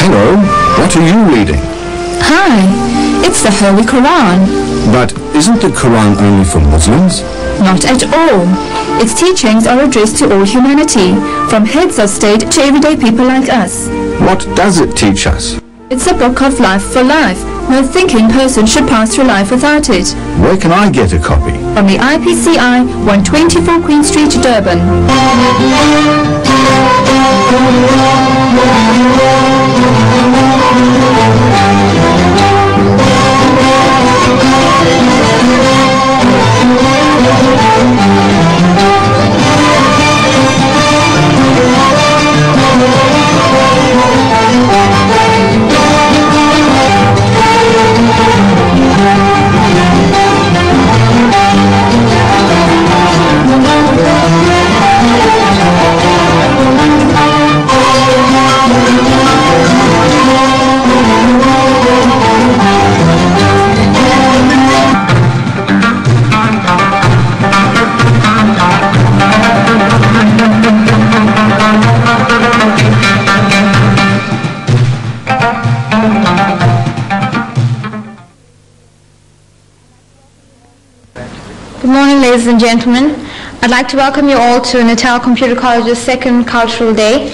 Hello, what are you reading? Hi, it's the Holy Quran. But isn't the Quran only for Muslims? Not at all. Its teachings are addressed to all humanity, from heads of state to everyday people like us. What does it teach us? It's a book of life for life. No thinking person should pass through life without it. Where can I get a copy? From the IPCI, 124 Queen Street, Durban. Good morning, ladies and gentlemen. I'd like to welcome you all to Natal Computer College's second Cultural Day.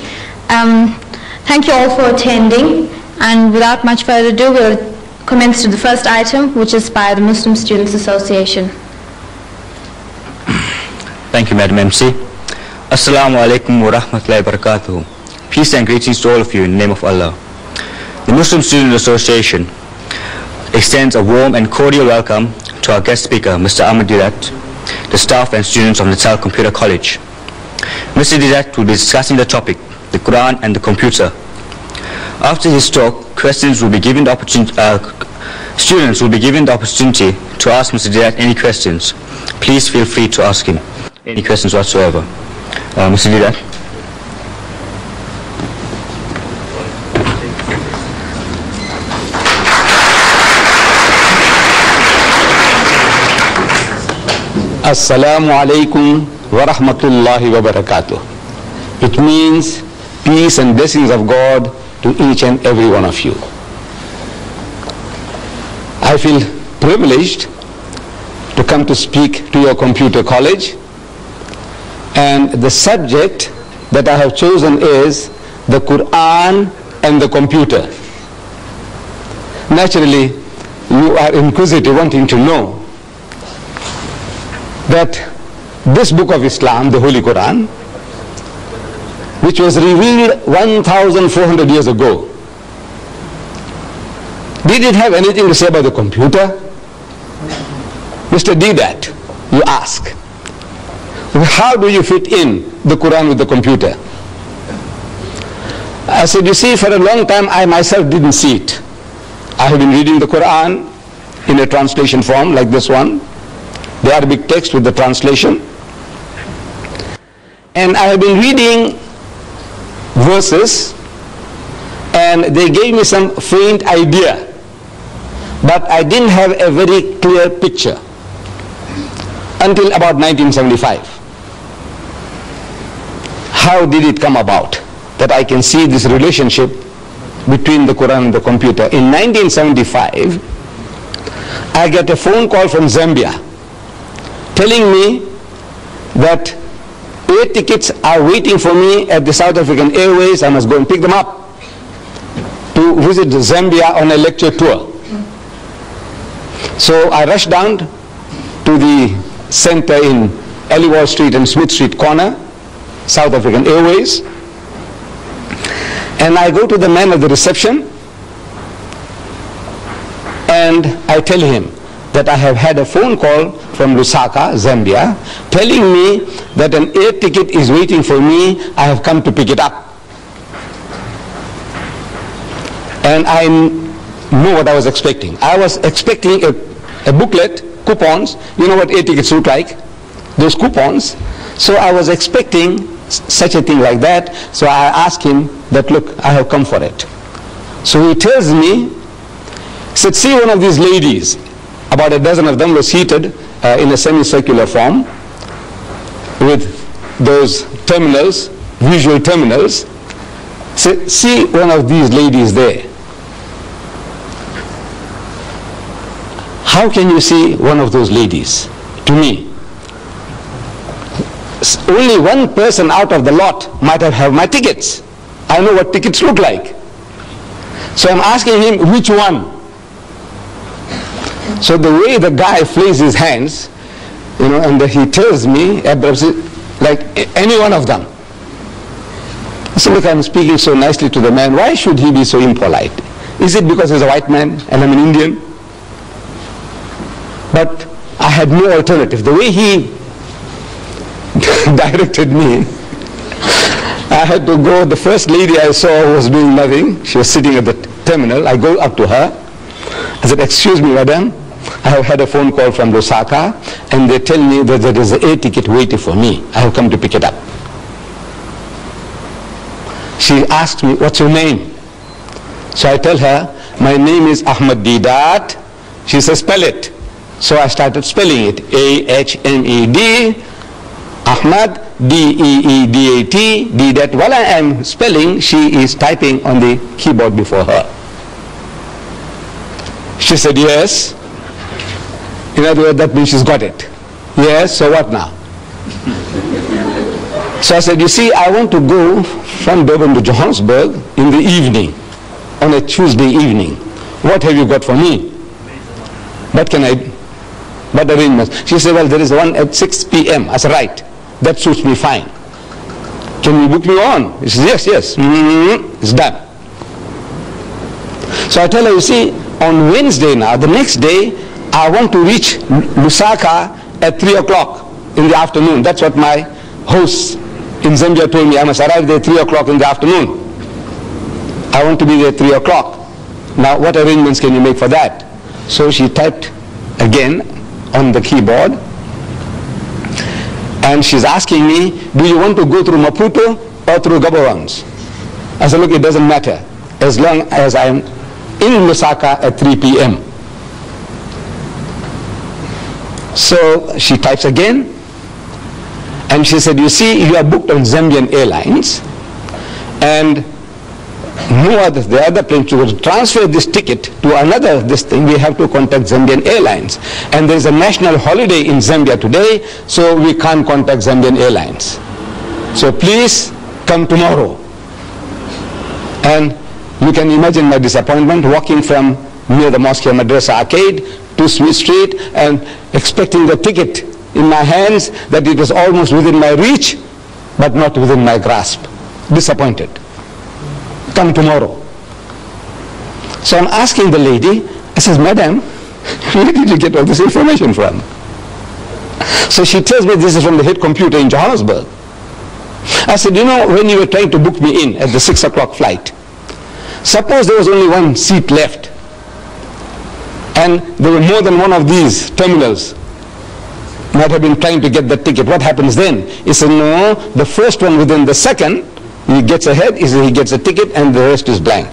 Thank you all for attending, and without much further ado, we'll commence to the first item, which is by the Muslim Students Association. Thank you, Madam MC. Assalamu alaikum wa rahmatullahi wa barakatuh. Peace and greetings to all of you in the name of Allah. The Muslim Student Association extends a warm and cordial welcome to our guest speaker, Mr. Ahmed Didat, the staff and students of Natal Computer College. Mr. Didat will be discussing the topic, the Quran and the computer. After his talk, students will be given the opportunity to ask Mr. Didat any questions. Please feel free to ask him any questions whatsoever. Mr. Didat. Assalamu alaikum wa rahmatullahi wa barakatuh. It means peace and blessings of God to each and every one of you. I feel privileged to come to speak to your computer college, and the subject that I have chosen is the Quran and the computer. Naturally, you are inquisitive, wanting to know that this book of Islam, the Holy Quran, which was revealed 1,400 years ago, did it have anything to say about the computer? Mr. Didat, you ask, how do you fit in the Quran with the computer? I said, you see, for a long time I myself didn't see it. I have been reading the Quran in a translation form like this one, the Arabic text with the translation, and I have been reading verses, and they gave me some faint idea, but I didn't have a very clear picture until about 1975. How did it come about that I can see this relationship between the Quran and the computer? In 1975, I get a phone call from Zambia telling me that 8 tickets are waiting for me at the South African Airways. I must go and pick them up to visit Zambia on a lecture tour. So I rushed down to the center in Aliwal Street and Smith Street corner, South African Airways, and I go to the man at the reception and I tell him that I have had a phone call from Lusaka, Zambia, telling me that an air ticket is waiting for me. I have come to pick it up. And I know what I was expecting. I was expecting a booklet, coupons. You know what air tickets look like? Those coupons. So I was expecting such a thing like that. So I asked him that, look, I have come for it. So he tells me, he said, see one of these ladies. About a dozen of them were seated in a semicircular form with those terminals, visual terminals. So, see one of these ladies there. How can you see one of those ladies? To me, only one person out of the lot might have my tickets. I know what tickets look like. So I'm asking him, which one? So the way the guy flings his hands, and he tells me, like any one of them. I said, look, I'm speaking so nicely to the man. Why should he be so impolite? Is it because he's a white man and I'm an Indian? But I had no alternative. The way he directed me, I had to go. The first lady I saw was doing nothing. She was sitting at the terminal. I go up to her. I said, excuse me, madam. I have had a phone call from Lusaka, and they tell me that there is an air ticket waiting for me. I have come to pick it up. She asked me, what's your name? So I tell her, my name is Ahmad Deedat. She says, spell it. So I started spelling it. A-H-M-E-D, Ahmad, D-E-E-D-A-T, Deedat. While I am spelling, she is typing on the keyboard before her. She said, yes. In other words, that means she's got it. Yes, so what now? So I said, you see, I want to go from Durban to Johannesburg in the evening, on a Tuesday evening. What have you got for me? What arrangements? She said, well, there is one at 6 p.m. I said, right, that suits me fine. Can you book me on? She says, yes. It's done. So I tell her, you see, on Wednesday now, the next day, I want to reach Lusaka at 3 o'clock in the afternoon. That's what my hosts in Zambia told me. I must arrive there 3 o'clock in the afternoon. I want to be there at 3 o'clock. Now, what arrangements can you make for that? So she typed again on the keyboard, and she's asking me, do you want to go through Maputo or through Gaborone? I said, look, it doesn't matter as long as I'm in Lusaka at 3 p.m. So she types again, and she said, you see, you are booked on Zambian Airlines, and the other plane, to transfer this ticket to another thing, we have to contact Zambian Airlines. And there is a national holiday in Zambia today, so we can't contact Zambian Airlines. So please come tomorrow. And you can imagine my disappointment walking from near the Mosque Madrasa Arcade to Smith Street and expecting the ticket in my hands, that it was almost within my reach, but not within my grasp. Disappointed. Come tomorrow. So I'm asking the lady, I says, madam, where did you get all this information from? So she tells me this is from the head computer in Johannesburg. I said, you know, when you were trying to book me in at the 6 o'clock flight, suppose there was only one seat left, and there were more than one of these terminals might have been trying to get the ticket. What happens then? He said, no, the first one within the second, he gets ahead, he gets a ticket, and the rest is blank.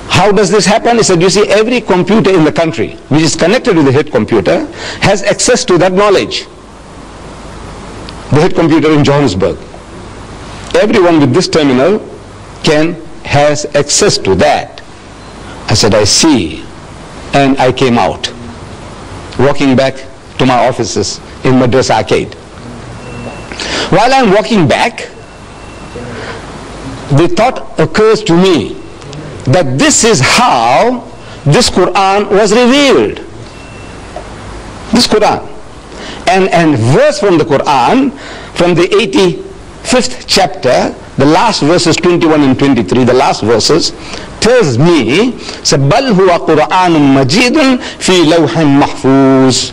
How does this happen? He said, you see, every computer in the country which is connected to the head computer has access to that knowledge. The head computer in Johannesburg. Everyone with this terminal has access to that. I said, I see. And I came out, walking back to my offices in Madrasa Arcade. While I'm walking back, the thought occurs to me that this is how this Quran was revealed. This Quran. And verse from the Quran, from the 85th chapter, the last verses 21 and 23, the last verses, tells me, بَلْ هُوَ قُرْآنٌ مَجِيدٌ فِي لَوْحٍ مَحْفُوظٍ,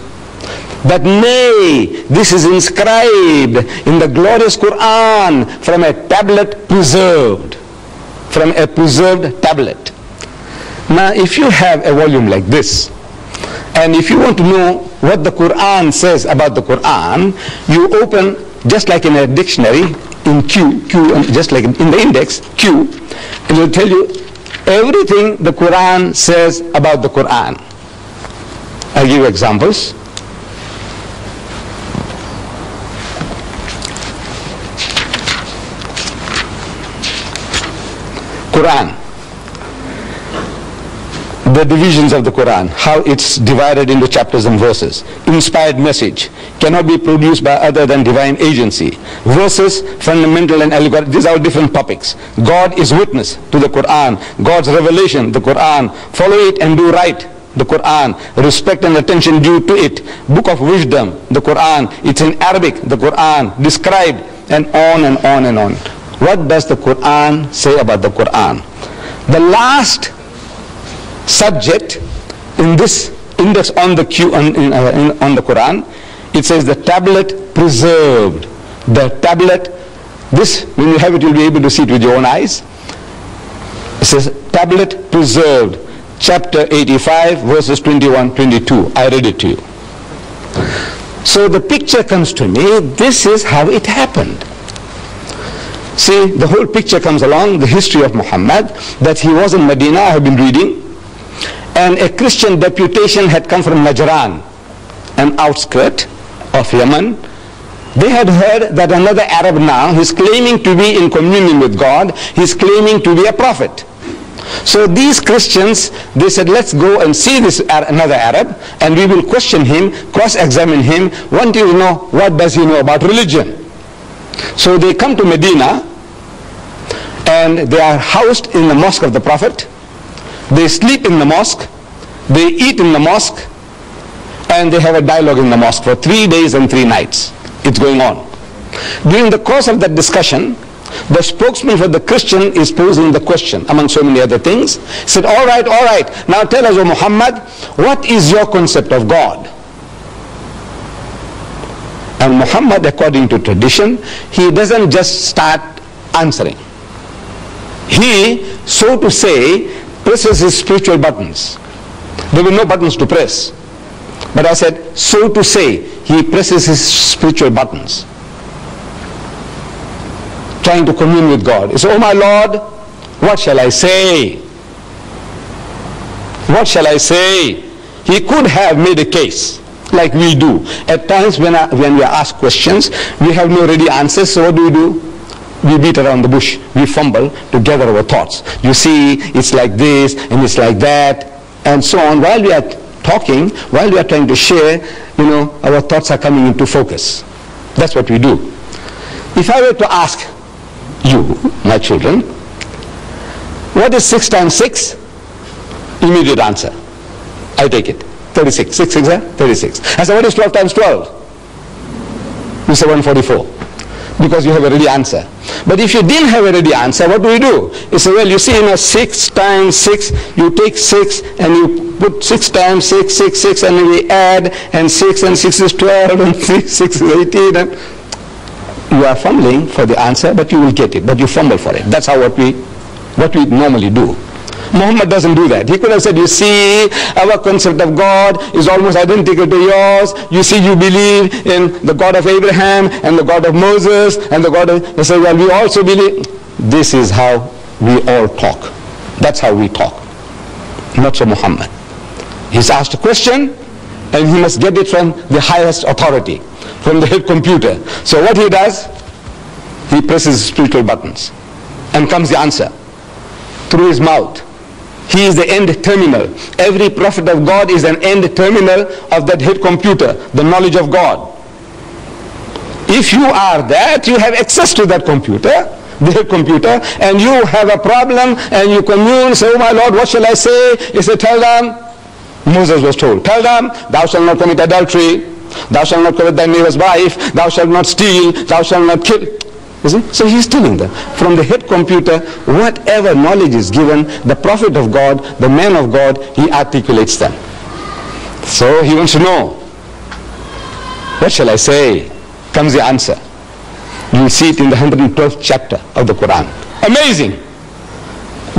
that nay, this is inscribed in the glorious Quran from a tablet preserved. From a preserved tablet. Now, if you have a volume like this, and if you want to know what the Quran says about the Quran, you open, just like in a dictionary, in Q, just like in the index, Q, and it will tell you everything the Quran says about the Quran. I'll give you examples. Quran, the divisions of the Quran, how it's divided into chapters and verses. Inspired message cannot be produced by other than divine agency. Verses, fundamental and allegorical, these are different topics. God is witness to the Quran. God's revelation, the Quran. Follow it and do right, the Quran. Respect and attention due to it. Book of wisdom, the Quran. It's in Arabic, the Quran. Described, and on and on and on. What does the Quran say about the Quran? The last subject in this index on the on the Quran, it says the tablet preserved. The tablet, this, when you have it, you'll be able to see it with your own eyes. It says tablet preserved, chapter 85, verses 21, 22. I read it to you. So the picture comes to me, this is how it happened. See, the whole picture comes along, the history of Muhammad, that he was in Medina, I have been reading, and a Christian deputation had come from Najran, an outskirt of Yemen. They had heard that another Arab now, he's claiming to be in communion with God, he's claiming to be a prophet. So these Christians, they said, let's go and see this another Arab, and we will question him, cross-examine him, want to know what does he know about religion. So they come to Medina, and they are housed in the mosque of the Prophet. They sleep in the mosque, they eat in the mosque, and they have a dialogue in the mosque for 3 days and 3 nights. It's going on. During the course of that discussion, the spokesman for the Christian is posing the question, among so many other things. He said, all right, now tell us, O Muhammad, what is your concept of God? And Muhammad, according to tradition, he doesn't just start answering. He, so to say, presses his spiritual buttons. There were no buttons to press. But I said, so to say, he presses his spiritual buttons, trying to commune with God. He said, oh my Lord, what shall I say? What shall I say? He could have made a case, like we do. At times when we are asked questions, we have no ready answers, so what do? We beat around the bush. We fumble to gather our thoughts. You see, it's like this, and it's like that, and so on. While we are talking, while we are trying to share, our thoughts are coming into focus. That's what we do. If I were to ask you, my children, what is 6 times 6? Immediate answer. I take it. 36. 6 6 36. I said, what is 12 times 12? You say 144. Because you have a ready answer. But if you didn't have a ready answer, what do? You say, well, you see, 6 times 6, you take 6 and you put 6 times 6, 6, 6, and then we add, and 6 and 6 is 12, and 6 is 18, and you are fumbling for the answer, but you will get it, but you fumble for it. That's how what we normally do. Muhammad doesn't do that. He could have said, you see, our concept of God is almost identical to yours. You see, you believe in the God of Abraham and the God of Moses and the God of... He said, well, we also believe... This is how we all talk. That's how we talk. Not so Muhammad. He's asked a question and he must get it from the highest authority, from the head computer. So what he does, he presses spiritual buttons and comes the answer through his mouth. He is the end terminal. Every prophet of God is an end terminal of that head computer, the knowledge of God. If you are that, you have access to that computer, the head computer, and you have a problem and you commune, say, oh my Lord, what shall I say? He said, tell them, Moses was told, tell them, thou shalt not commit adultery, thou shalt not covet thy neighbor's wife, thou shalt not steal, thou shalt not kill. You see? So he's telling them, from the head computer, whatever knowledge is given, the prophet of God, the man of God, he articulates them. So he wants to know, what shall I say? Comes the answer. You will see it in the 112th chapter of the Quran. Amazing.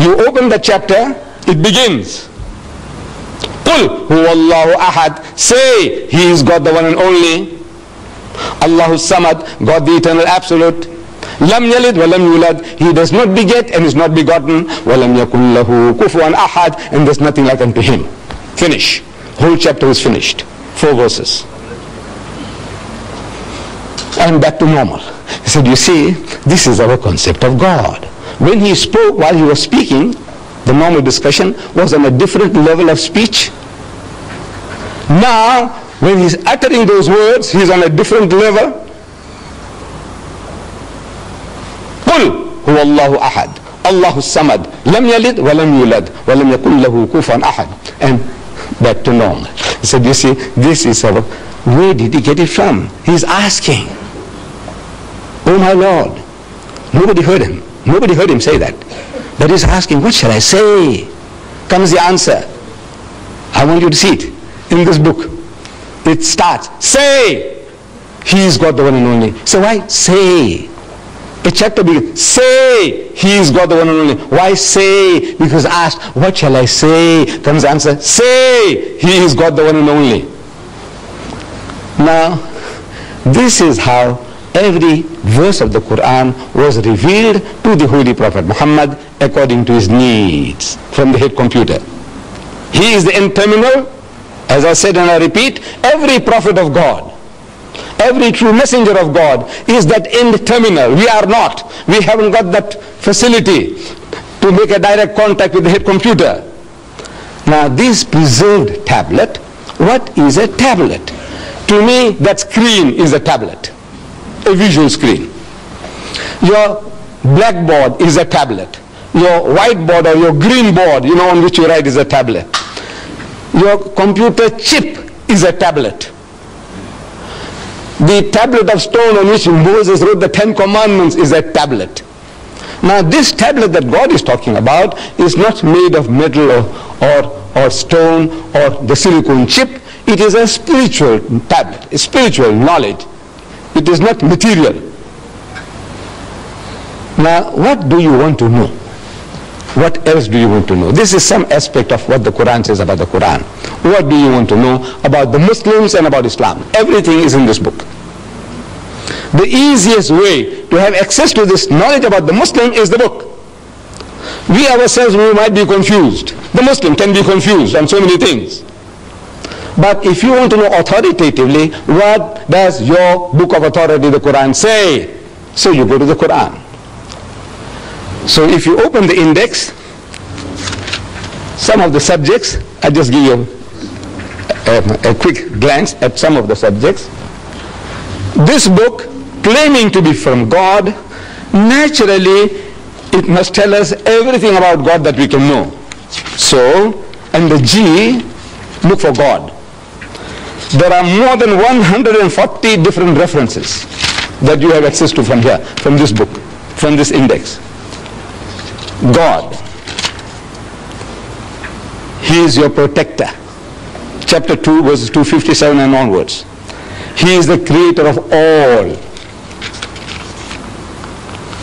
You open the chapter, it begins. Qul huwallahu ahad. Say, he is God the one and only. Allahu samad, God the eternal absolute. Lam yalid wa lam yulad. He does not beget and is not begotten. Wa lam yakun lahu kufuwan ahad. And there's nothing like unto him. Finish. Whole chapter is finished. 4 verses. And back to normal. He said, you see, this is our concept of God. When he spoke, while he was speaking, the normal discussion was on a different level of speech. Now, when he's uttering those words, he's on a different level. قُلْ هُوَ اللَّهُ أَحَدٌ اللَّهُ الصَّمَدُ لَمْ يَلِدْ وَلَمْ يُولَدْ وَلَمْ يَكُنْ لَهُ كُفُوًا أَحَدٌ. And back to normal. He said, you see, this is where did he get it from? He's asking. Oh my Lord. Nobody heard him. Nobody heard him say that. But he's asking, what shall I say? Comes the answer. I want you to see it in this book. It starts, say, he's God the one and only. So why say? A chapter begins, say, he's God the one and only. Why say? Because asked, what shall I say? Comes the answer, say, he is God the one and only. Now, this is how every verse of the Quran was revealed to the Holy Prophet Muhammad according to his needs from the head computer. He is the end terminal. As I said and I repeat, every prophet of God, every true messenger of God is that end terminal. We are not. We haven't got that facility to make a direct contact with the head computer. Now this preserved tablet, what is a tablet? To me, that screen is a tablet, a visual screen. Your blackboard is a tablet. Your whiteboard or your green board, on which you write, is a tablet. Your computer chip is a tablet. The tablet of stone on which Moses wrote the 10 Commandments is a tablet. Now this tablet that God is talking about is not made of metal or stone or the silicone chip. It is a spiritual tablet, a spiritual knowledge. It is not material. Now what do you want to know? What else do you want to know? This is some aspect of what the Quran says about the Quran. What do you want to know about the Muslims and about Islam? Everything is in this book. The easiest way to have access to this knowledge about the Muslim is the book. We ourselves, we might be confused. The Muslim can be confused on so many things. But if you want to know authoritatively, what does your book of authority, the Quran, say? So you go to the Quran. So if you open the index, some of the subjects, I just give you a quick glance at some of the subjects. This book, claiming to be from God, naturally it must tell us everything about God that we can know. So, and the G, look for God. There are more than 140 different references that you have access to from here, from this book, from this index. God, he is your protector. Chapter 2 verses 257 and onwards. He is the creator of all.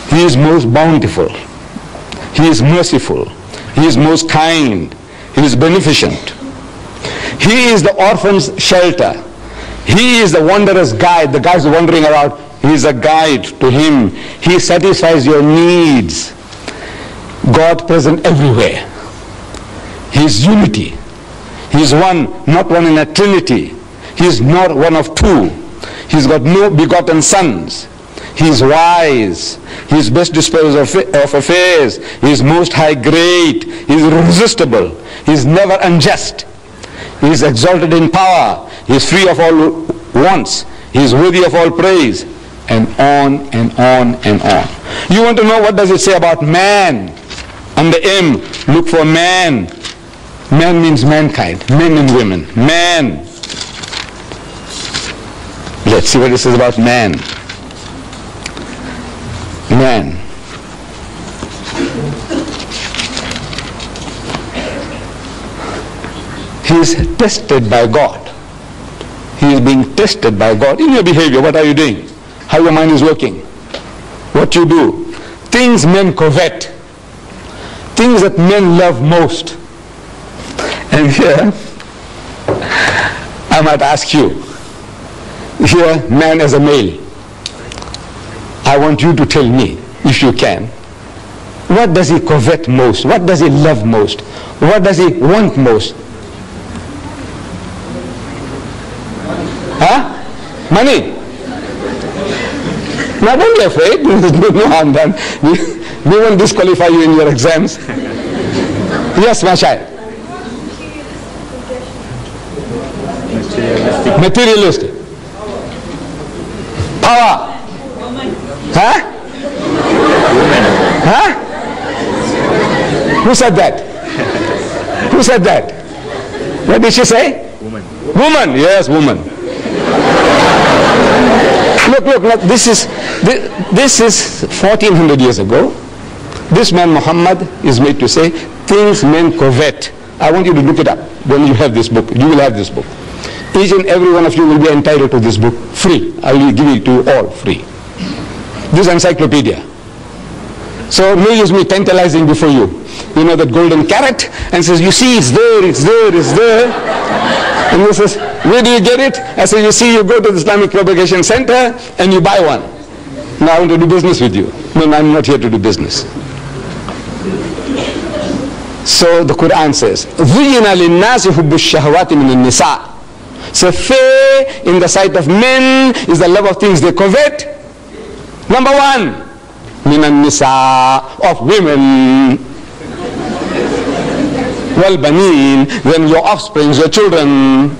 He is most bountiful. He is merciful. He is most kind. He is beneficent. He is the orphan's shelter. He is the wanderer's guide. The guys wandering around, he is a guide to him. He satisfies your needs. God present everywhere. He is unity. He is one, not one in a trinity. He is not one of two. He has got no begotten sons. He is wise. He is best disposer of affairs. He is most high great. He is irresistible. He is never unjust. He is exalted in power. He is free of all wants. He is worthy of all praise. And on and on and on. You want to know what does it say about man? On the M, look for man. Man means mankind, men and women. Man. Let's see what this is about man. Man. He is tested by God. He is being tested by God. In your behavior, what are you doing? How your mind is working? What you do? Things men covet. Things that men love most. And here, I might ask you, here, man as a male, I want you to tell me, if you can, what does he covet most? What does he love most? What does he want most? Huh? Money. Now don't be afraid. No harm done. We won't disqualify you in your exams. Yes, my child. Materialistic. Power. Huh? Huh? Who said that? Who said that? What did she say? Woman. Woman. Yes, woman. Look, this is 1400 years ago. This man Muhammad is made to say things men covet. I want you to look it up when you have this book. You will have this book. Each and every one of you will be entitled to this book free. I will give it to you all free. This encyclopedia. So no use me tantalizing before you. You know that golden carrot, and says, you see, it's there, it's there, it's there. And he says, where do you get it? I say, you see, you go to the Islamic Propagation Center and you buy one. Now I want to do business with you. No, I'm not here to do business. So the Quran says, ذُيِّنَ لِلنَّاسِ حُبُّ الشَّهَوَاتِ مِنَ النِّسَاءِ. So fair in the sight of men is the love of things they covet. Number one, مِنَ النِّسَاءِ, of women. وَالْبَنِينَ, then your offspring, your children.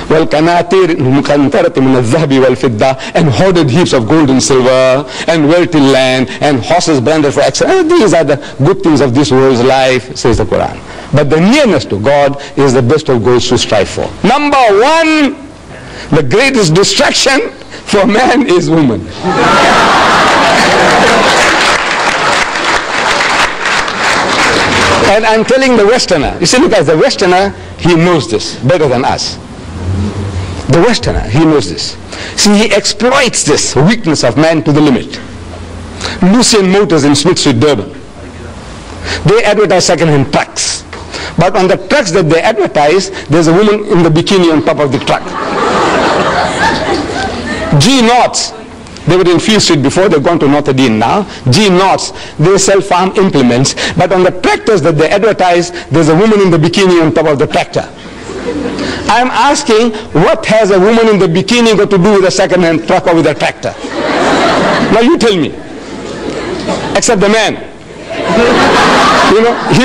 وَالْقَنَاطِيرِ الْمُقَنْطَرَةِ مِنَ الذَّهَبِ وَالْفِضَّةِ, and hoarded heaps of gold and silver, and wealthy land, and horses branded for excellence. These are the good things of this world's life, says the Quran. But the nearness to God is the best of goals to strive for. Number one, the greatest distraction for man is woman. And I'm telling the Westerner, you see, look, as the Westerner, he knows this better than us. The Westerner, he knows this. See, he exploits this weakness of man to the limit. Lucien Motors in Smith Street, Durban, they advertise second-hand trucks. But on the trucks that they advertise, there's a woman in the bikini on top of the truck. G Knots, they were in Field Street before, they've gone to North Dean now. G Knots, they sell farm implements, but on the tractors that they advertise, there's a woman in the bikini on top of the tractor. I'm asking, what has a woman in the bikini got to do with a second-hand truck or with a tractor? Now you tell me. Except the man. You know, he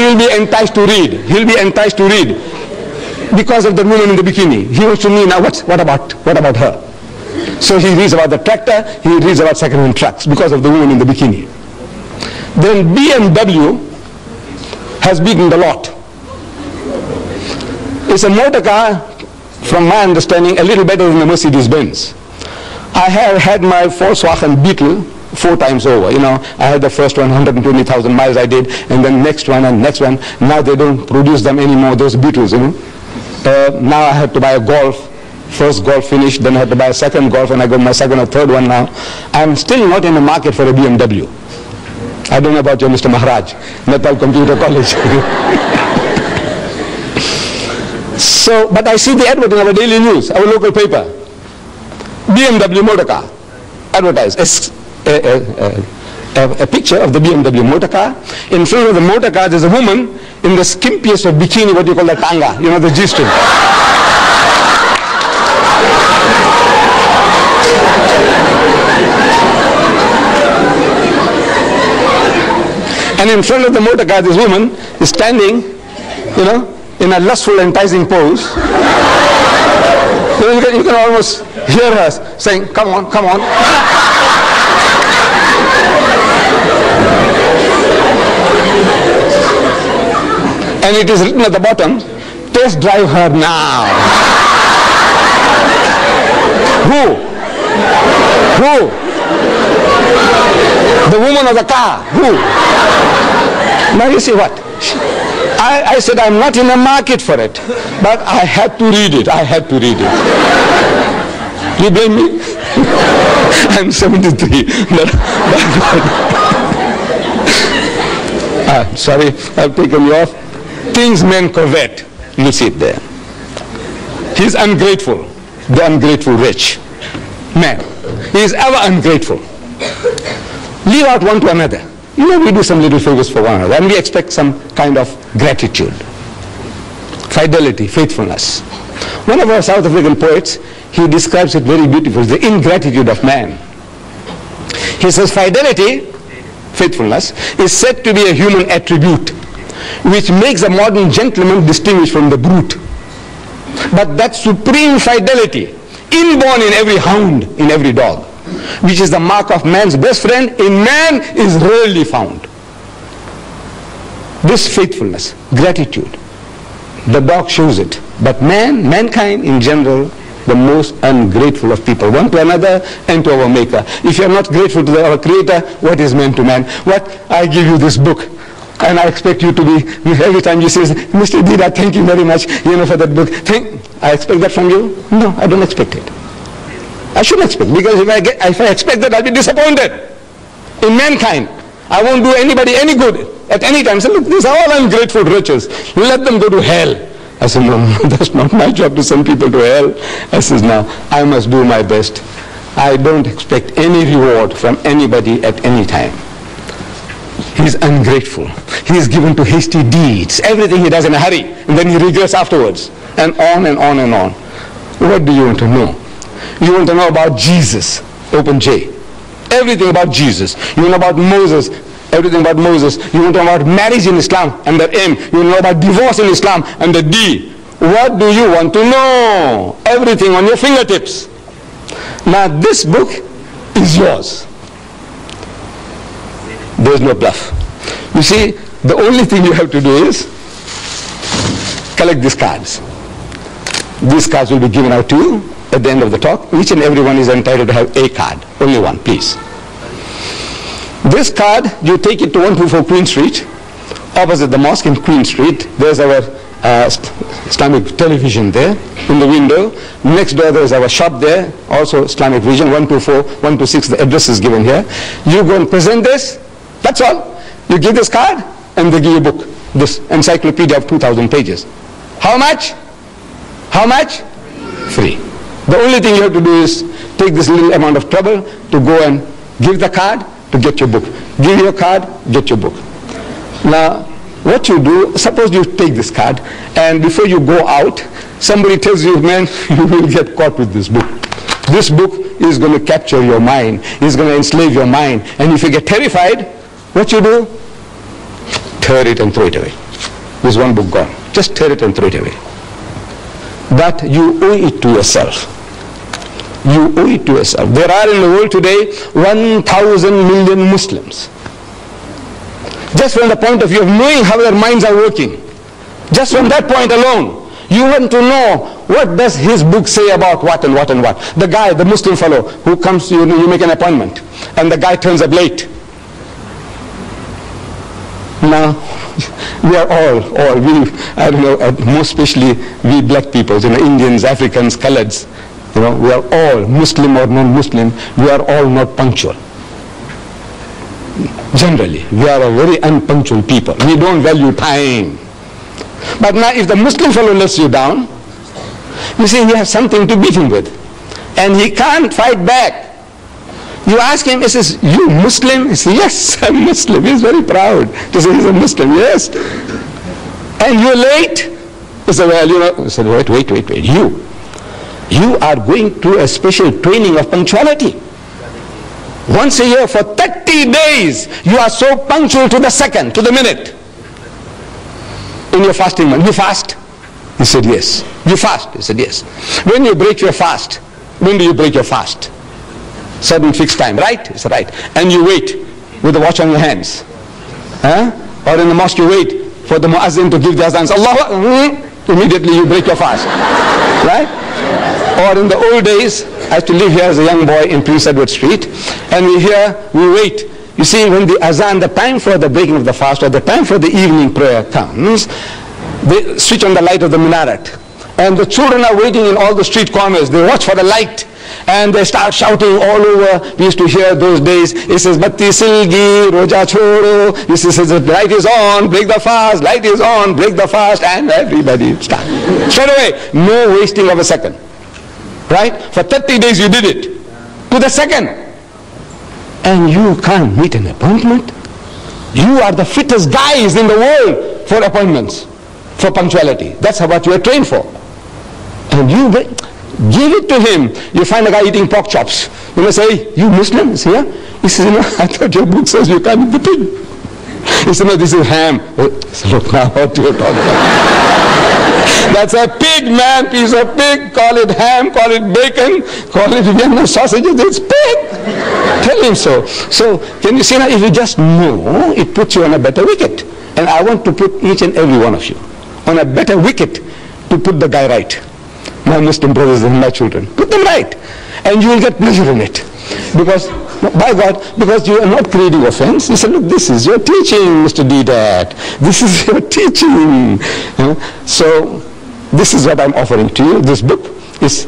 will be enticed to read. He'll be enticed to read because of the woman in the bikini. He wants to know, now what about her? So he reads about the tractor, he reads about second-hand trucks because of the woman in the bikini. Then BMW has beaten the lot. It's a motor car, from my understanding, a little better than the Mercedes-Benz. I have had my Volkswagen Beetle 4 times over. You know, I had the first one, 120,000 miles I did, and then next one and next one. Now they don't produce them anymore, those Beetles, you know. Now I have to buy a Golf. First Golf finished, then I had to buy a second Golf, and I got my second or third one now. I'm still not in the market for a BMW. I don't know about you, Mr. Maharaj, Natal Computer College. So, but I see the advert in our daily news, our local paper. BMW motor car, advertised. A picture of the BMW motor car. In front of the motor car, there's a woman in the skimpiest of bikini, what you call the tanga, you know, the G-string. And in front of the motor car, this woman is standing, you know, in a lustful, enticing pose. You can almost hear her saying, come on, come on. And it is written at the bottom, test drive her now. Who? The woman of the car. Who? Now you see what? I said I'm not in the market for it, but I had to read it. I had to read it. You blame me? I'm 73. Sorry, I've taken you off. Things men covet. You see it there. He's ungrateful. The ungrateful rich man. He is ever ungrateful. Leave out one to another. You know, we do some little favors for one another and we expect some kind of gratitude, fidelity, faithfulness. One of our South African poets, he describes it very beautifully, the ingratitude of man. He says fidelity, faithfulness, is said to be a human attribute which makes a modern gentleman distinguished from the brute. But that supreme fidelity, inborn in every hound, in every dog, which is the mark of man's best friend, in man is rarely found. This faithfulness, gratitude, the dog shows it. But mankind in general, the most ungrateful of people, one to another and to our Maker. If you are not grateful to our Creator, what is man to man? What? I give you this book, and I expect you to be, every time you say, Mr. Dida, thank you very much, for that book. I expect that from you? No, I don't expect it. I shouldn't expect, because if I expect that, I'll be disappointed in mankind. I won't do anybody any good at any time. So look, these are all ungrateful wretches. Let them go to hell. I said, no, that's not my job to send people to hell. I said, no, I must do my best. I don't expect any reward from anybody at any time. He's ungrateful. He is given to hasty deeds. Everything he does in a hurry, and then he regrets afterwards. And on and on and on. What do you want to know? You want to know about Jesus, open J. Everything about Jesus. You want to know about Moses, everything about Moses. You want to know about marriage in Islam, under M. You want to know about divorce in Islam, under D. What do you want to know? Everything on your fingertips. Now this book is yours. There's no bluff. You see, the only thing you have to do is collect these cards. These cards will be given out to you at the end of the talk. Each and everyone is entitled to have a card. Only one, please. This card, you take it to 124 Queen Street, opposite the mosque in Queen Street. There's our Islamic television there in the window. Next door there's our shop there, also Islamic Vision, 124, 126, the address is given here. You go and present this, that's all. You give this card and they give you a book, this encyclopedia of 2,000 pages. How much? How much? Free. The only thing you have to do is take this little amount of trouble to go and give the card to get your book. Give your card, get your book. Now, what you do, suppose you take this card and before you go out, somebody tells you, man, you will get caught with this book. This book is going to capture your mind. It's going to enslave your mind. And if you get terrified, what you do? Tear it and throw it away. There's one book gone. Just tear it and throw it away. But you owe it to yourself. You owe it to yourself. There are in the world today 1,000 million Muslims. Just from the point of view of knowing how their minds are working, just from that point alone, you want to know what does his book say about what and what and what. The guy, the Muslim fellow who comes to you, you make an appointment, and the guy turns up late. Now, we are I don't know, most especially we black people, Indians, Africans, coloreds, we are all, Muslim or non-Muslim, we are all not punctual. Generally, we are a very unpunctual people. We don't value time. But now if the Muslim fellow lets you down, you see he has something to beat him with. And he can't fight back. You ask him, he says, you Muslim? He says, yes, I'm Muslim. He's very proud to say he's a Muslim, yes. And you're late? He said, well, he said, wait. You are going through a special training of punctuality. Once a year for 30 days, you are so punctual to the second, to the minute. In your fasting month, you fast? He said, yes. You fast? He said, yes. When you break your fast, when do you break your fast? Certain fixed time, right? He said, right. And you wait with the watch on your hands. Or in the mosque you wait for the muazzin to give the azans. Allah, immediately you break your fast. Right? Or in the old days, I used to live here as a young boy in Prince Edward Street, and we wait. You see, when the azan, the time for the breaking of the fast, or the time for the evening prayer comes, they switch on the light of the minaret. And the children are waiting in all the street corners. They watch for the light. And they start shouting all over. We used to hear those days. It says, Batti Silgi, Roja Choro. It says, the light is on, break the fast. Light is on, break the fast. And everybody starts. Straight away. No wasting of a second. Right? For 30 days you did it. To the second. And you can't meet an appointment. You are the fittest guys in the world for appointments, for punctuality. That's what you are trained for. And Give it to him. You find a guy eating pork chops. You know, say, you Muslim? He says, yeah. He says, I thought your book says you can't eat the pig. He said, no, this is ham. He said, look now what you're talking about. That's a pig, man, piece of pig. Call it ham, call it bacon, call it Vienna sausages. It's pig. Tell him so. So, can you see now, if you just know, it puts you on a better wicket. And I want to put each and every one of you on a better wicket to put the guy right. My Muslim brothers and my children. Put them right. And you will get pleasure in it. Because, by God, because you are not creating offense. You say, look, this is your teaching, Mr. Didat. This is your teaching. You know? So, this is what I'm offering to you. This book it's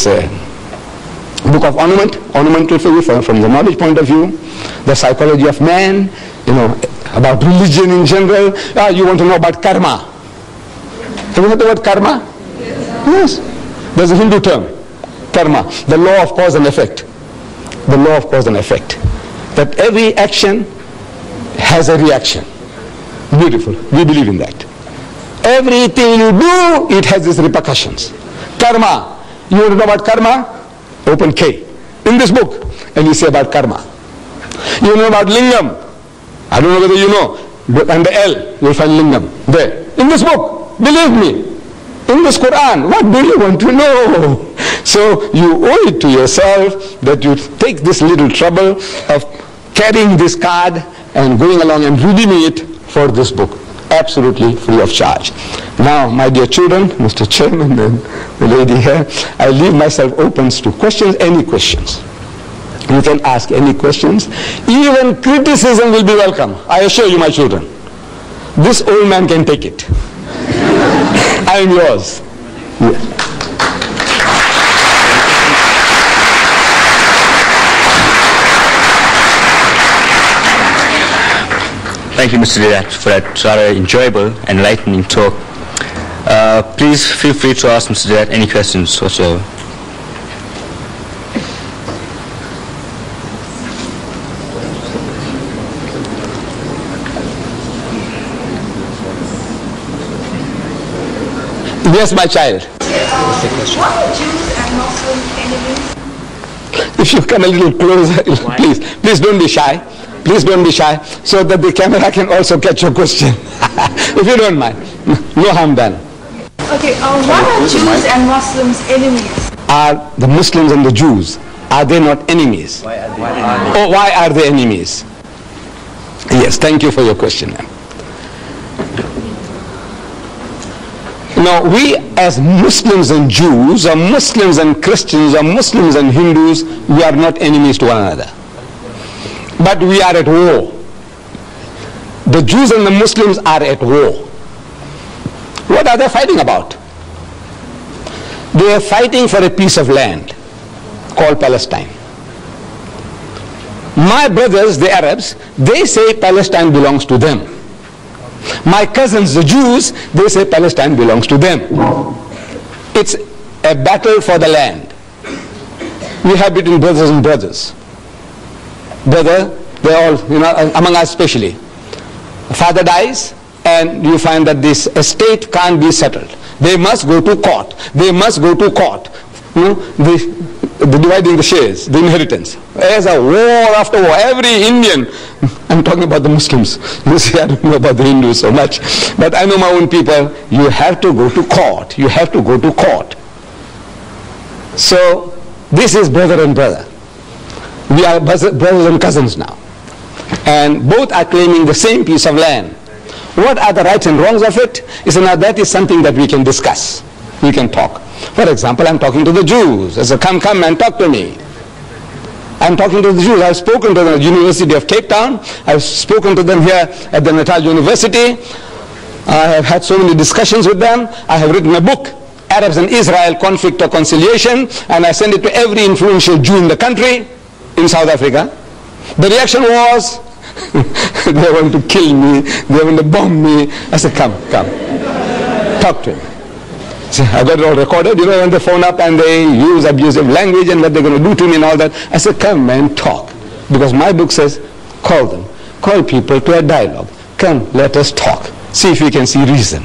a book of ornamental for you from the knowledge point of view, the psychology of man, you know, about religion in general. You want to know about karma. Have you heard the word karma? Yes. There's a Hindu term, karma, the law of cause and effect. The law of cause and effect. That every action has a reaction. Beautiful. We believe in that. Everything you do, it has its repercussions. Karma. You want to know about karma? Open K. In this book. And you say about karma. You know about lingam. I don't know whether you know. But under L, you'll find lingam. There. In this book. Believe me. In this Quran, what do you want to know? So you owe it to yourself that you take this little trouble of carrying this card and going along and redeeming it for this book, absolutely free of charge. Now, my dear children, Mr. Chairman and the lady here, I leave myself open to questions, any questions. You can ask any questions. Even criticism will be welcome. I assure you, my children. This old man can take it. I am yours. Yes. Thank you, Mr. Didat, for that rather enjoyable and enlightening talk. Please feel free to ask Mr. Didat any questions whatsoever. Yes, my child. What are Jews and Muslim enemies? If you come a little closer, please don't be shy. Please don't be shy, so that the camera can also catch your question. If you don't mind. No harm done. Okay, what are Jews and Muslims enemies? Are the Muslims and the Jews, are they not enemies? Why are they enemies? Yes, thank you for your question, ma'am. Now, we as Muslims and Jews, or Muslims and Christians, or Muslims and Hindus, we are not enemies to one another. But we are at war. The Jews and the Muslims are at war. What are they fighting about? They are fighting for a piece of land called Palestine. My brothers, the Arabs, they say Palestine belongs to them. My cousins, the Jews, they say Palestine belongs to them. It's a battle for the land. We have between brothers and brothers. Brother, they're all, you know, among us especially. Father dies, and you find that this estate can't be settled. They must go to court. They must go to court. You know, the dividing the shares, the inheritance. There's a war after war. Every Indian, I'm talking about the Muslims. You see, I don't know about the Hindus so much. But I know my own people. You have to go to court. You have to go to court. So, this is brother and brother. We are brothers and cousins now. And both are claiming the same piece of land. What are the rights and wrongs of it? Now that is something that we can discuss. We can talk. For example, I'm talking to the Jews. I say, come and talk to me. I'm talking to the Jews. I've spoken to the University of Cape Town. I've spoken to them here at the Natal University. I have had so many discussions with them. I have written a book, Arabs and Israel, Conflict or Conciliation, and I sent it to every influential Jew in the country, in South Africa. The reaction was, they want to kill me, they want to bomb me. I said, come, talk to him. So I got it all recorded, you know, when they phone up and they use abusive language and what they're going to do to me and all that. I said, come man, talk. Because my book says, call them. Call people to a dialogue. Come, let us talk. See if we can see reason.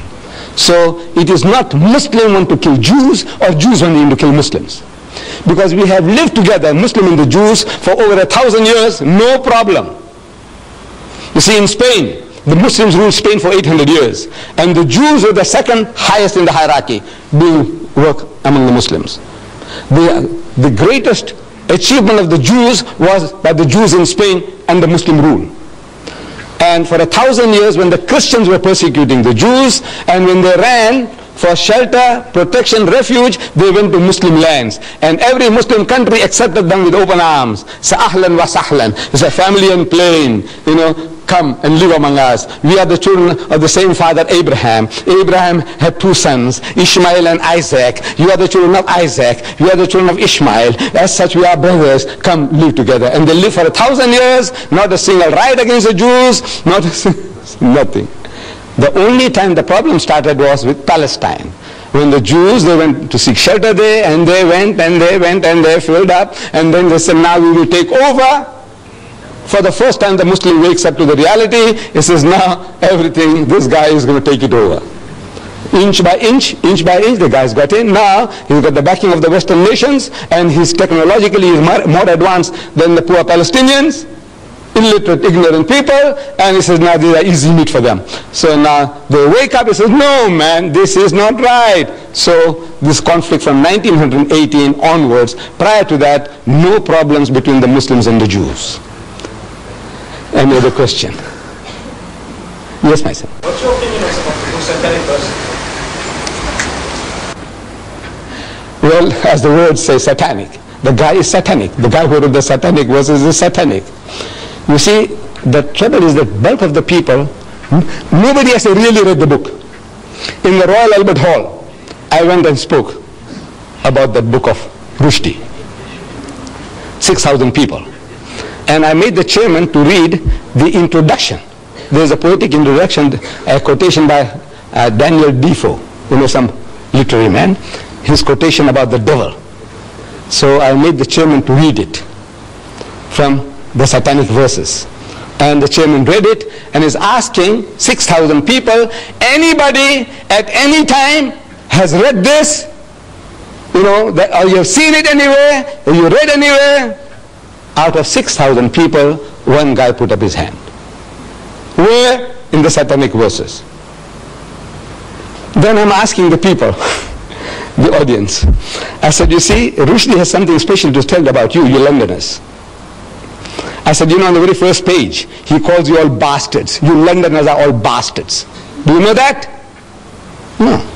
So it is not Muslims want to kill Jews or Jews wanting to kill Muslims. Because we have lived together, Muslim and the Jews, for over 1,000 years, no problem. You see, in Spain, the Muslims ruled Spain for 800 years. And the Jews were the second highest in the hierarchy, doing work among the Muslims. The greatest achievement of the Jews was by the Jews in Spain and the Muslim rule. And for 1,000 years, when the Christians were persecuting the Jews, and when they ran for shelter, protection, refuge, they went to Muslim lands. And every Muslim country accepted them with open arms. Sa'ahlan wa sahlan. It's a family and plain, come and live among us. We are the children of the same father, Abraham. Abraham had 2 sons, Ishmael and Isaac. You are the children of Isaac. You are the children of Ishmael. As such, we are brothers. Come live together. And they lived for 1,000 years, not a single riot against the Jews, not a nothing. The only time the problem started was with Palestine. When the Jews, they went to seek shelter there, and they went and they filled up, and then they said, now we will take over. For the first time, the Muslim wakes up to the reality. He says, now everything, this guy is going to take it over. Inch by inch, the guy's got in. Now he's got the backing of the Western nations, and he's technologically more advanced than the poor Palestinians, illiterate, ignorant people, and he says, now these are easy meat for them. So now they wake up, he says, no man, this is not right. So this conflict from 1918 onwards, prior to that, no problems between the Muslims and the Jews. Any other question? Yes, my son. What's your opinion on the satanic verse? Well, as the word says, satanic. The guy is satanic. The guy who wrote the satanic verses is satanic. You see, the trouble is that bulk of the people, nobody has really read the book. In the Royal Albert Hall, I went and spoke about that book of Rushdie. 6,000 people. And I made the chairman to read the introduction. There's a poetic introduction, a quotation by Daniel Defoe, some literary man, his quotation about the devil. So I made the chairman to read it from the satanic verses. And the chairman read it and is asking 6,000 people, anybody at any time has read this? Or you have seen it anywhere, or you read anywhere? Out of 6,000 people, one guy put up his hand. Where? In the satanic verses. Then I'm asking the people, the audience. I said, you see, Rushdie has something special to tell about you Londoners. I said, on the very first page, he calls you all bastards. You Londoners are all bastards. Do you know that? No.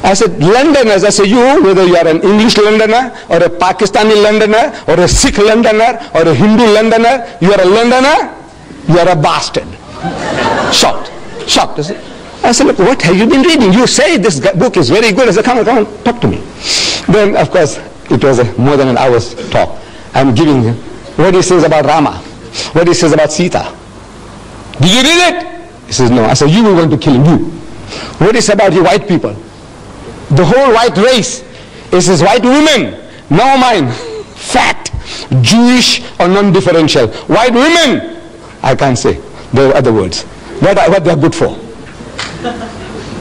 I said, Londoners, I said, whether you are an English Londoner, or a Pakistani Londoner, or a Sikh Londoner, or a Hindu Londoner, you are a Londoner, you are a bastard. Shocked. I said, look, what have you been reading? You say this book is very good. I said, come on, talk to me. Then, of course, it was more than an hour's talk. I'm giving him what he says about Rama, what he says about Sita. Did you read it? He says, no. I said, you will want to kill him, you. What is about you white people? The whole white race is his white women, no mine, fat, Jewish or non-differential. White women, I can't say. There are other words. What they are good for.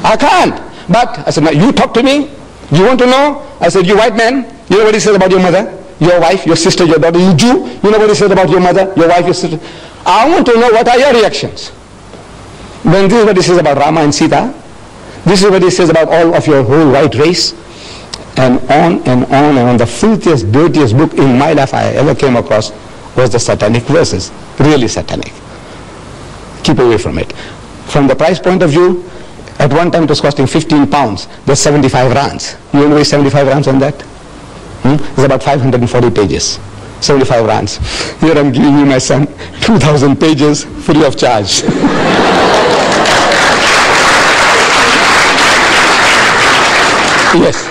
I can't. But I said, now you talk to me. You want to know? I said, you white man, you know what he says about your mother, your wife, your sister, your daughter, you Jew, you know what he says about your mother, your wife, your sister. I want to know what are your reactions. When this is what he says about Rama and Sita, this is what he says about all of your whole white race, and on and on and on. The filthiest, dirtiest book in my life I ever came across was the satanic verses. Really satanic. Keep away from it. From the price point of view, at one time it was costing 15 pounds. There's 75 rands. You want to waste 75 rands on that? It's about 540 pages. 75 rands. Here I'm giving you, my son, 2,000 pages free of charge. Yes.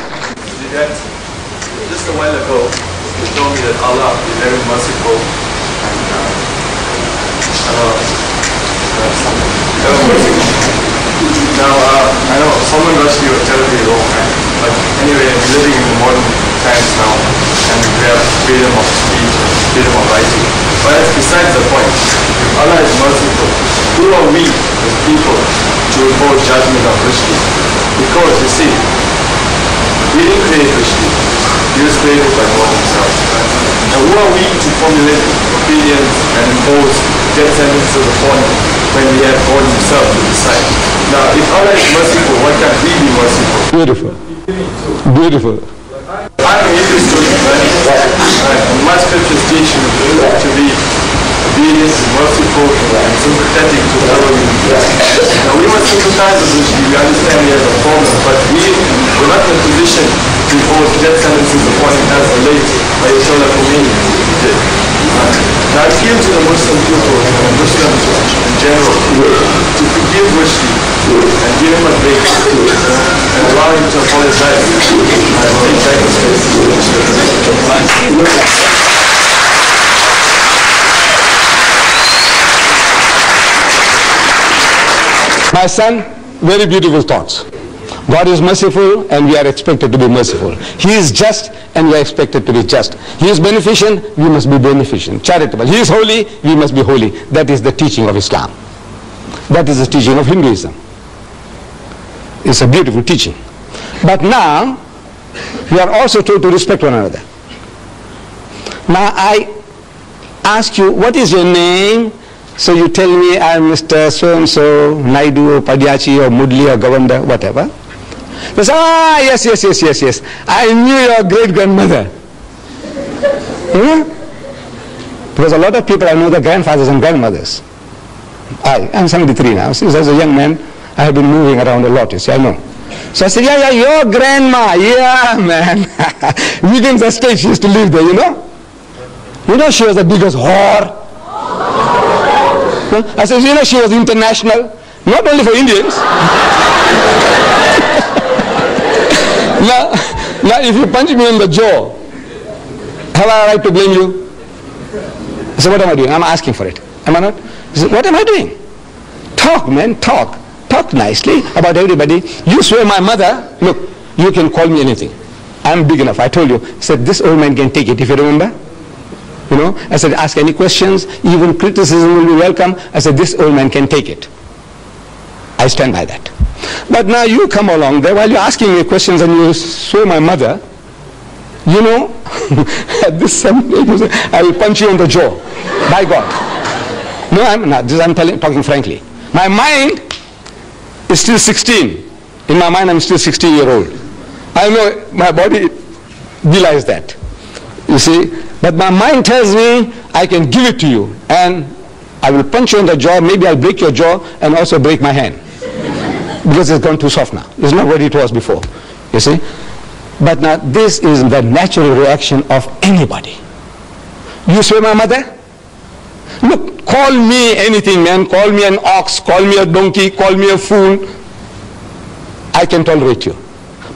Just a while ago, you told me that Allah is very merciful Now, I know someone rushed you or terribly wrong, right? But anyway, we're living in the modern times now, and we have freedom of speech and freedom of writing. But that's besides the point. The Allah is merciful, who are we as people to impose judgment on Rishdi? Because, you see, we didn't create Rishdi. He was created by God himself. And who are we to formulate opinions and impose death sentences upon him when we have God himself to decide? Now, if Allah is merciful, why can't we be merciful? Beautiful. Beautiful. I'm a Hebrew student, right? And my scriptures teach me to be obedient and merciful and sympathetic to whoever we meet. Now we must sympathize with Rishdi. We understand he has a problem, but we're not in a position to impose death sentences upon him as the late Ayatollah Khomeini did. Now I appeal to the Muslim people and Muslims in general to forgive Rishdi and give him a break and allow him to apologize and take back his face. My son, very beautiful thoughts. God is merciful and we are expected to be merciful. He is just and we are expected to be just. He is beneficent, we must be beneficent. Charitable. He is holy, we must be holy. That is the teaching of Islam. That is the teaching of Hinduism. It's a beautiful teaching. But now, we are also told to respect one another. Now I ask you, what is your name? So you tell me I am Mr. So-and-so, Naidu or Padyachi or Mudli or Govanda, whatever. They say, yes. I knew your great-grandmother. Because a lot of people I know their grandfathers and grandmothers. I'm 73 now. Since I was a young man, I have been moving around a lot, you see, I know. So I said, yeah, your grandma, yeah, man. Wiggins Estate, she used to live there, you know. You know she was the biggest whore. I said, you know she was international, not only for Indians. Now if you punch me in the jaw, have I a right to blame you? I said, what am I doing? I'm asking for it. Am I not? He said, what am I doing? Talk, man, talk. Talk nicely about everybody. You swear my mother, look, you can call me anything. I'm big enough. I told you. I said, this old man can take it, if you remember. You know, I said, ask any questions, even criticism will be welcome. I said, this old man can take it. I stand by that. But now you come along there while you're asking me questions and you swear my mother, you know, at this someday I will punch you on the jaw. By God. No, I'm not. This I'm talking frankly. My mind is still 16. In my mind, I'm still 16-year-old. I know my body belies that. You see? But my mind tells me I can give it to you and I will punch you in the jaw, maybe I'll break your jaw and also break my hand. Because it's gone too soft now. It's not what it was before. You see? But now this is the natural reaction of anybody. You swear my mother? Look, call me anything, man. Call me an ox, call me a donkey, call me a fool. I can tolerate you.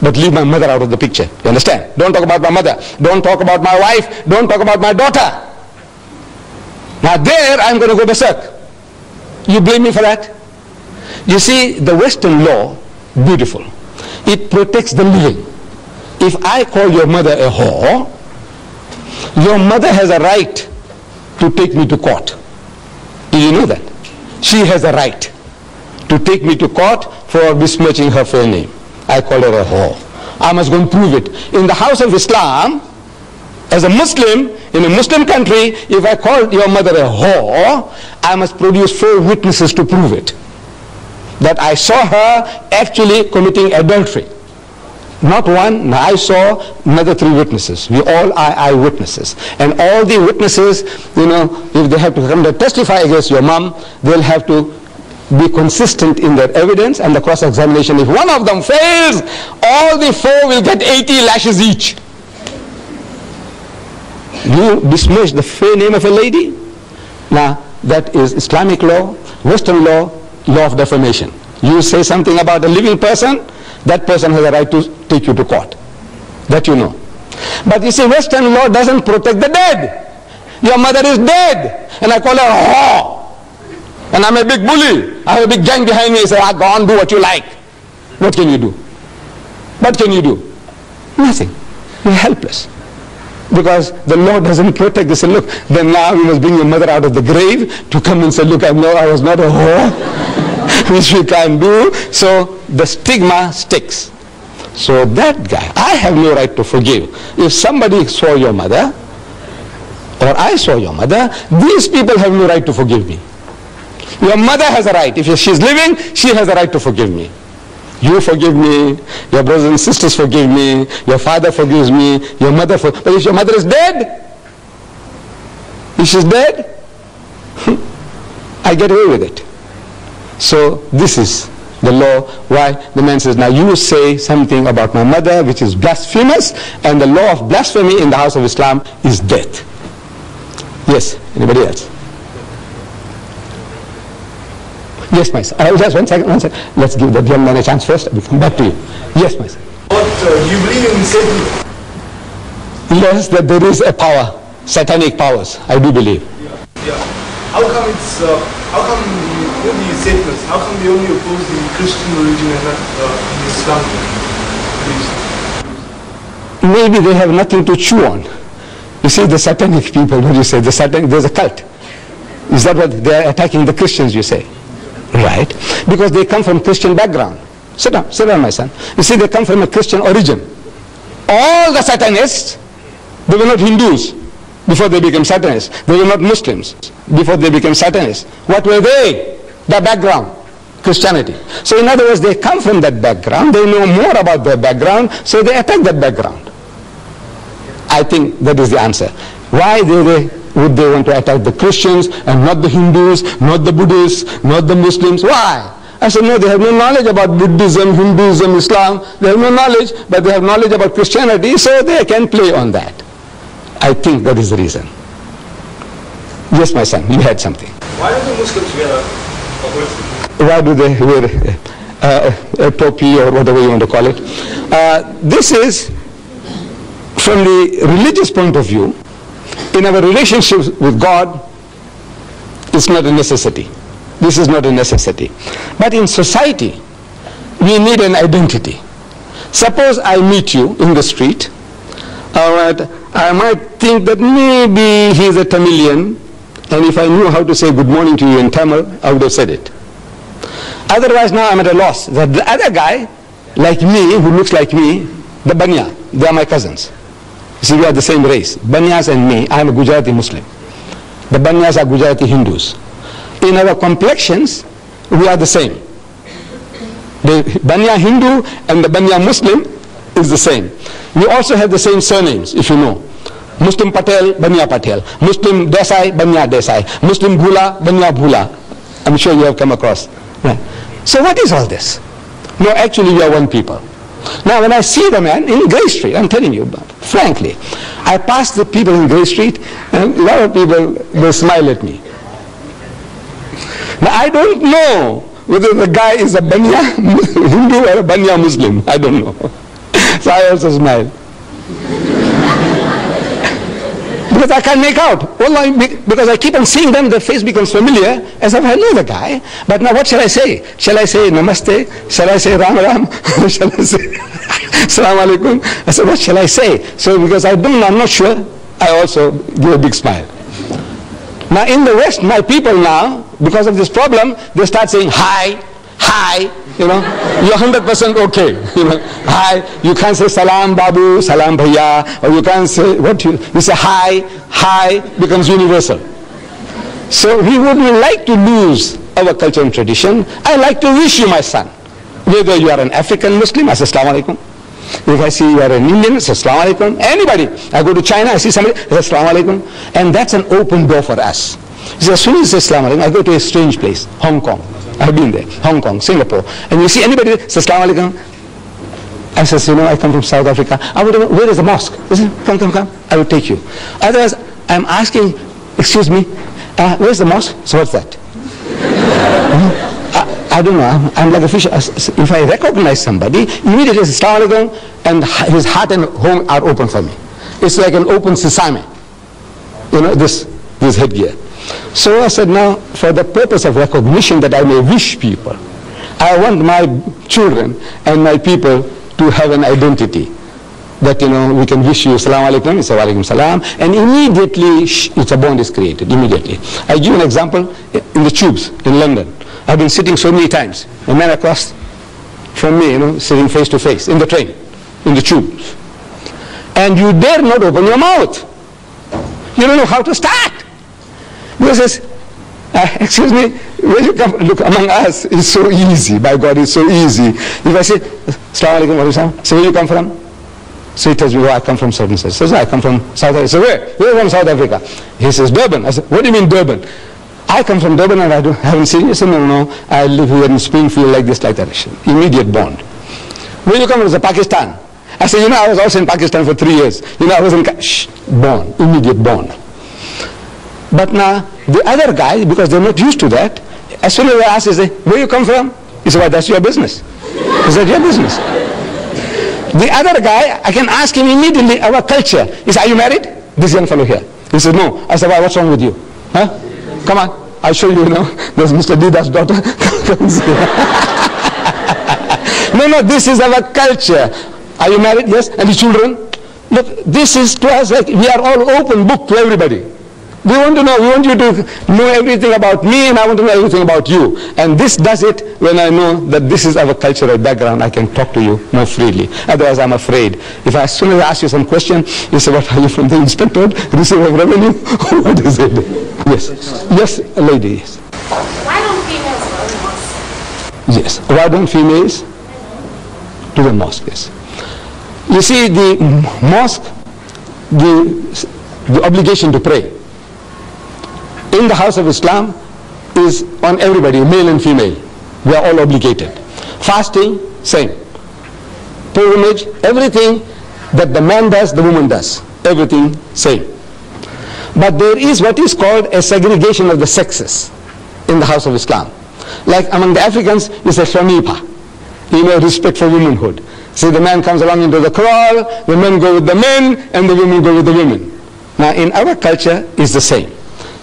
But leave my mother out of the picture. You understand? Don't talk about my mother. Don't talk about my wife. Don't talk about my daughter. Now there I'm going to go berserk. You blame me for that? You see, the Western law, beautiful. It protects the living. If I call your mother a whore, your mother has a right to take me to court. Do you know that? She has a right to take me to court for besmirching her fair name. I call her a whore. I must go and prove it. In the house of Islam, as a Muslim, in a Muslim country, if I call your mother a whore, I must produce 4 witnesses to prove it. That I saw her actually committing adultery. Not one, I saw another 3 witnesses. We all are eyewitnesses. And all the witnesses, you know, if they have to come to testify against your mom, they'll have to be consistent in their evidence and the cross-examination. If one of them fails, all the 4 will get 80 lashes each. You besmirch the fair name of a lady? Now, that is Islamic law, Western law, law of defamation. You say something about a living person, that person has a right to take you to court. That you know. But you see, Western law doesn't protect the dead. Your mother is dead, and I call her a whore. And I'm a big bully. I have a big gang behind me. I say, go on, do what you like. What can you do? What can you do? Nothing. You're helpless. Because the law doesn't protect. They say, look, then now you must bring your mother out of the grave to come and say, look, I was not a whore, which we can't do. So the stigma sticks. So that guy, I have no right to forgive. If somebody saw your mother, or I saw your mother, these people have no right to forgive me. Your mother has a right. If she's living, she has a right to forgive me. You forgive me, your brothers and sisters forgive me, your father forgives me, your mother forgives me. But if your mother is dead, if she's dead, I get away with it. So this is the law why the man says, now you say something about my mother which is blasphemous, and the law of blasphemy in the house of Islam is death. Yes, anybody else? Yes, my son. Just one second. Let's give the young man a chance first. We'll come back to you. Yes, my son. What, you believe in Satan? Yes, that there is a power, satanic powers. I do believe. Yeah. How come it's, how come only Satanists? How come they only oppose the Christian religion and not the Islamic religion? Maybe they have nothing to chew on. You see, the satanic people, what do you say? The satanic, there's a cult. Is that what they are attacking the Christians, you say? Right, because they come from Christian background. Sit down, my son. You see, they come from a Christian origin. All the Satanists, they were not Hindus before they became Satanists. They were not Muslims before they became Satanists. What were they? The background, Christianity. So in other words, they come from that background. They know more about their background, so they attack that background. I think that is the answer. Why would they want to attack the Christians and not the Hindus, not the Buddhists, not the Muslims? Why? I said, no, they have no knowledge about Buddhism, Hinduism, Islam. They have no knowledge, but they have knowledge about Christianity, so they can play on that. I think that is the reason. Yes, my son, you had something. Why do the Muslims wear a hood? Why do they wear a topi or whatever you want to call it? This is, from the religious point of view, in our relationships with God, it's not a necessity. This is not a necessity. But in society, we need an identity. Suppose I meet you in the street, I might think that maybe he's a Tamilian, and if I knew how to say good morning to you in Tamil, I would have said it. Otherwise, now I'm at a loss. That the other guy, like me, who looks like me, the Banya, they are my cousins. See, we are the same race. Banyas and me, I am a Gujarati Muslim. The Banyas are Gujarati Hindus. In our complexions, we are the same. The Banya Hindu and the Banya Muslim is the same. We also have the same surnames, if you know. Muslim Patel, Banya Patel. Muslim Desai, Banya Desai. Muslim Bhula, Banya Bhula. I'm sure you have come across. Right. So what is all this? No, actually we are one people. Now when I see the man in Grey Street, I'm telling you, frankly, I pass the people in Grey Street and a lot of people, they smile at me. Now I don't know whether the guy is a Banya Hindu or a Banya Muslim. I don't know. So I also smile. Because I can't make out. Because I keep on seeing them, the face becomes familiar, as if I know the guy. But now what shall I say? Shall I say Namaste? Shall I say Ram Ram? Shall I say Assalamu Alaikum? I said, what shall I say? So because I'm not sure, I also give a big smile. Now in the West, my people now, because of this problem, they start saying hi, hi, you know, you're 100% okay, you know, hi, you can't say salam babu, salam bhaiya, or you can't say, you say hi becomes universal. So we wouldn't like to lose our culture and tradition. I like to wish you, my son, whether you are an African Muslim, I say assalamu alaikum. If I see you are an Indian, I say assalamu alaikum. Anybody, I go to China, I see somebody, I say assalamu alaikum. And that's an open door for us. So as soon as you say assalamu alaikum, I go to a strange place, Hong Kong. I've been there, Hong Kong, Singapore. And you see anybody say assalamu alaikum, I says, you know, I come from South Africa. Where is the mosque? He says, come, I will take you. Otherwise, I'm asking, excuse me, where's the mosque? So what's that? I don't know, I'm like a fish. If I recognize somebody, immediately say assalamu alaikum, and his heart and home are open for me. It's like an open sesame, you know, this headgear. So I said, now, for the purpose of recognition that I may wish people, I want my children and my people to have an identity. that, we can wish you Assalamu alaikum, you say wa alaikum salam, and immediately it's a bond is created, immediately. I give you an example in the tubes in London. I've been sitting so many times, a man across from me, sitting face to face in the train, in the tubes. And you dare not open your mouth. You don't know how to start. Because says, excuse me, where you come? Look, among us, it's so easy. By God, it's so easy. If I say, Assalamu alaikum wa rahmatullah, so where you come from? So he tells me, I come from certain state. He says, I come from South Africa. So where? Where from South Africa? He says, Durban. I said, what do you mean Durban? I come from Durban and I haven't seen you. He said, no, I live here in Springfield like this, like that. Immediate bond. Where you come from? I said, Pakistan. I said, I was also in Pakistan for 3 years. I was in, bond, immediate bond. But now, the other guy, because they're not used to that, as soon as I ask, they say, where you come from? He said, well, that's your business. Is that your business? The other guy, I can ask him immediately our culture. He said, are you married? This young fellow here. He said, no. I said, well, what's wrong with you? Huh? Come on, I'll show you, There's Mr. Dida's daughter. No, this is our culture. Are you married? Yes. And the children? Look, this is to us like we are all open book to everybody. We want to know, we want you to know everything about me, and I want to know everything about you. And this does it when I know that this is our cultural background. I can talk to you more freely. Otherwise, I'm afraid. If as soon as I ask you some question, you say, what are you from the inspector? Receiver of revenue? What is it? Yes. Yes, a lady, yes. Why don't females go to the mosque? Yes. Why don't females to the mosque? Yes. You see, the mosque, the obligation to pray in the house of Islam is on everybody, male and female. We are all obligated. Fasting, same. Pilgrimage, everything that the man does, the woman does. Everything, same. But there is what is called a segregation of the sexes in the house of Islam. Like among the Africans, it's a shamipa, respect for womanhood. See, the man comes along into the kraal, the men go with the men, and the women go with the women. Now, in our culture, it's the same.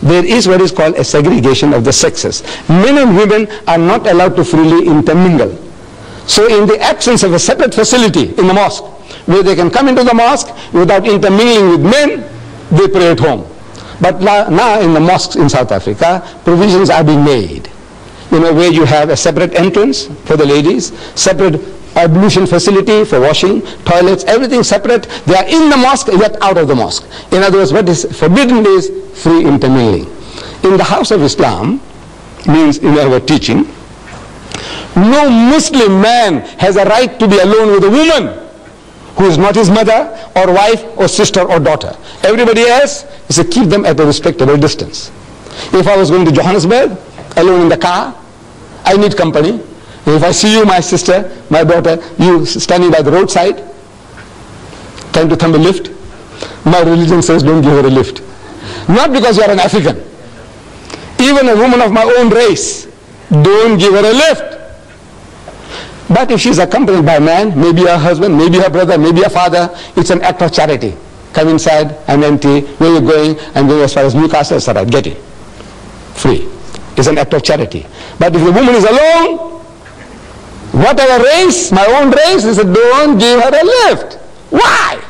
There is what is called a segregation of the sexes. Men and women are not allowed to freely intermingle. So in the absence of a separate facility in the mosque, where they can come into the mosque without intermingling with men, they pray at home. But now in the mosques in South Africa, provisions are being made. Where you have a separate entrance for the ladies, separate ablution facility for washing, toilets, everything separate. They are in the mosque, yet out of the mosque. In other words, what is forbidden is free intermingling. In the house of Islam, means in our teaching, no Muslim man has a right to be alone with a woman who is not his mother or wife or sister or daughter. Everybody else is to keep them at a respectable distance. If I was going to Johannesburg, alone in the car, I need company. If I see you, my sister, my daughter, you standing by the roadside, trying to thumb a lift, my religion says don't give her a lift. Not because you are an African. Even a woman of my own race, don't give her a lift. But if she's accompanied by a man, maybe her husband, maybe her brother, maybe her father, it's an act of charity. Come inside, I'm empty, where are you going? I'm going as far as Newcastle, it's all right, get in. Free. It's an act of charity. But if the woman is alone, whatever race, my own race, they said, don't give her a lift. Why?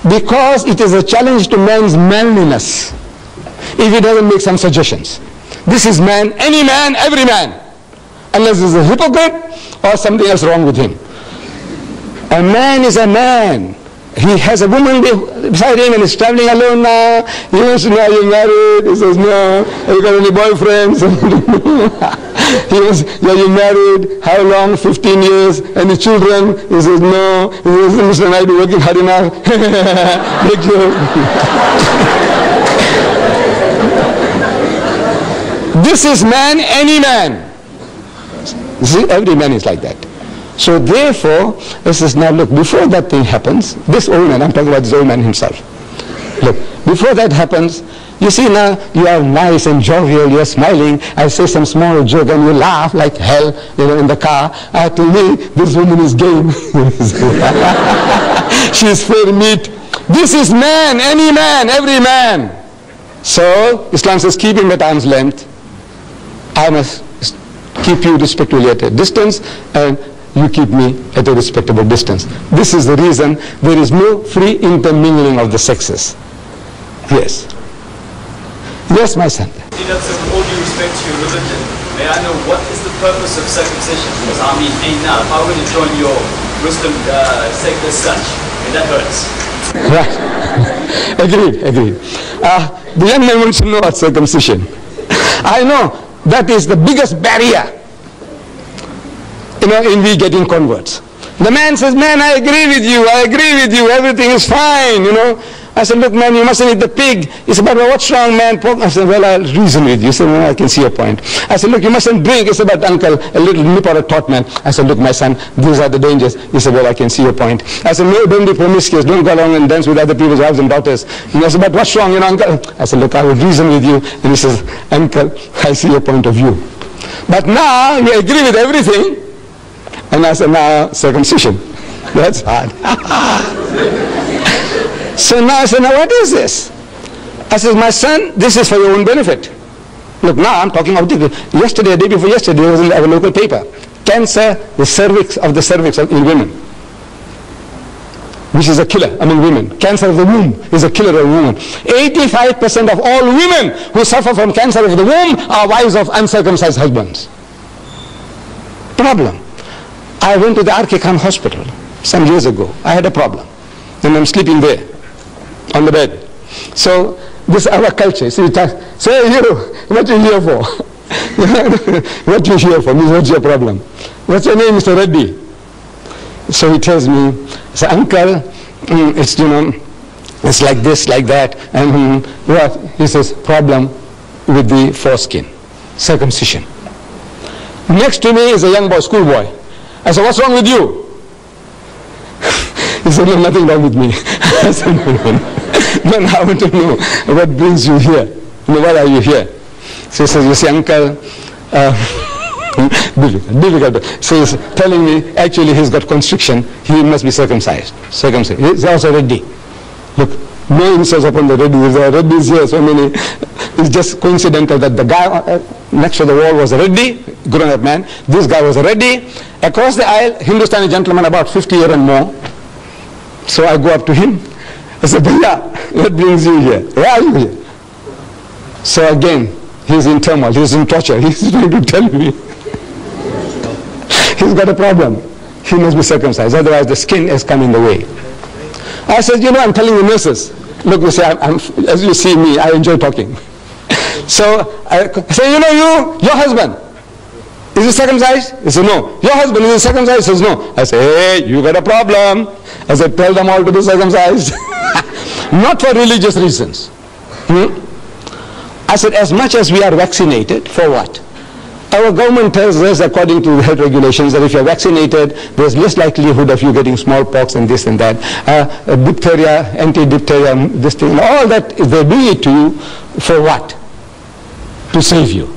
Because it is a challenge to man's manliness if he doesn't make some suggestions. This is man, any man, every man, unless he's a hypocrite or something else wrong with him. A man is a man. He has a woman beside him and is traveling alone now. He wants to know, are you married? He says, no. Have you got any boyfriends? He was, are you married? How long? 15 years. Any children? He says, no. He says, Mr. Naidu, working hard enough. Big joke. This is man, any man. See, every man is like that. So therefore, this is now, look, before that thing happens, this old man, I'm talking about this old man himself. Look, before that happens, you see now, you are nice and jovial, you're smiling, I say some small joke and you laugh like hell, in the car. To me, this woman is game. She is fair meat. This is man, any man, every man. So, Islam says, keep him at arm's length. I must keep you respectfully at a distance, and you keep me at a respectable distance. This is the reason there is no free intermingling of the sexes. Yes. Yes, my son. With all due respect to your religion, may I know what is the purpose of circumcision? Because I mean, now, if I were to join your Muslim sect as such, that hurts. Right. Agreed. The young man wants to know about circumcision. I know that is the biggest barrier, in we getting converts. The man says, man, I agree with you, everything is fine, I said, look, man, you mustn't eat the pig. He said, but what's wrong, man? I said, well, I'll reason with you. He said, well, I can see your point. I said, look, you mustn't drink. He said, but uncle, a little nip or a tot, man. I said, look, my son, these are the dangers. He said, well, I can see your point. I said, no, don't be promiscuous. Don't go along and dance with other people's wives and daughters. And I said, but what's wrong, uncle? I said, look, I will reason with you. And he says, uncle, I see your point of view. But now you agree with everything. And I said, now circumcision. That's hard. So now I said, now what is this? I said, my son, this is for your own benefit. Look, now I'm talking objectively. Yesterday, the day before yesterday, it was in our local paper. Cancer, the cervix in women, which is a killer among women. Cancer of the womb is a killer of women. 85% of all women who suffer from cancer of the womb are wives of uncircumcised husbands. Problem. I went to the R.K. Khan hospital some years ago. I had a problem. And I'm sleeping there on the bed. So this is our culture. So you what are you here for? What are you here for? What's your problem? What's your name, Mr. Reddy? So he tells me, so uncle, it's, it's like this, like that. And what? He says, problem with the foreskin, circumcision. Next to me is a young boy, schoolboy. I said, what's wrong with you? He said, no, nothing wrong with me. I said, no. Man, I want to know what brings you here. Why are you here? So he says, you see, uncle, difficult. So he's telling me, actually he's got constriction. He must be circumcised. He's also ready. Look, no insults upon the ready. There are reddies here, so many. It's just coincidental that the guy next to the wall was a reddy, grown-up man. This guy was a reddy. Across the aisle, Hindustani gentleman, about 50 years and more. So I go up to him. I said, Bhaiya, what brings you here? Why are you here? So again, he's in turmoil, he's in torture. He's trying to tell me. He's got a problem. He must be circumcised, otherwise the skin has come in the way. I said, I'm telling the nurses. Look, you see, as you see me, I enjoy talking. So I say, your husband, is he circumcised? He said, no. Your husband, is he circumcised? He says, no. I say, hey, you got a problem. I said, tell them all to be circumcised. Not for religious reasons. I said, as much as we are vaccinated, for what? Our government tells us, according to the health regulations, that if you're vaccinated, there's less likelihood of you getting smallpox and this and that. Diphtheria, anti-diphtheria, this thing, all that, they do it to you for what? To save you.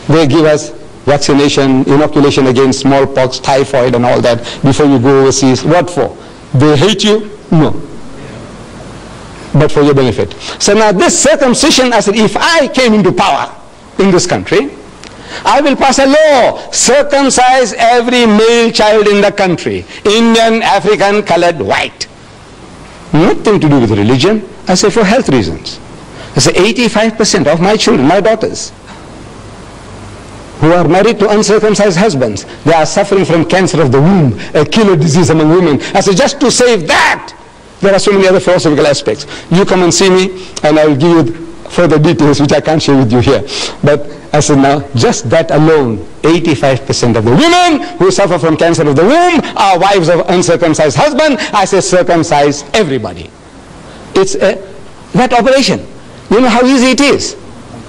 They give us vaccination, inoculation against smallpox, typhoid and all that before you go overseas. What for? They hate you? No. But for your benefit. So now this circumcision, I said, if I came into power in this country, I will pass a law, circumcise every male child in the country, Indian, African, colored, white. Nothing to do with religion. I say for health reasons. I say 85% of my children, my daughters, who are married to uncircumcised husbands, they are suffering from cancer of the womb, a killer disease among women. I say just to save that, there are so many other philosophical aspects. You come and see me and I will give you further details which I can't share with you here. But I said now, just that alone, 85% of the women who suffer from cancer of the womb are wives of uncircumcised husbands. I say circumcise everybody. It's that operation. You know how easy it is.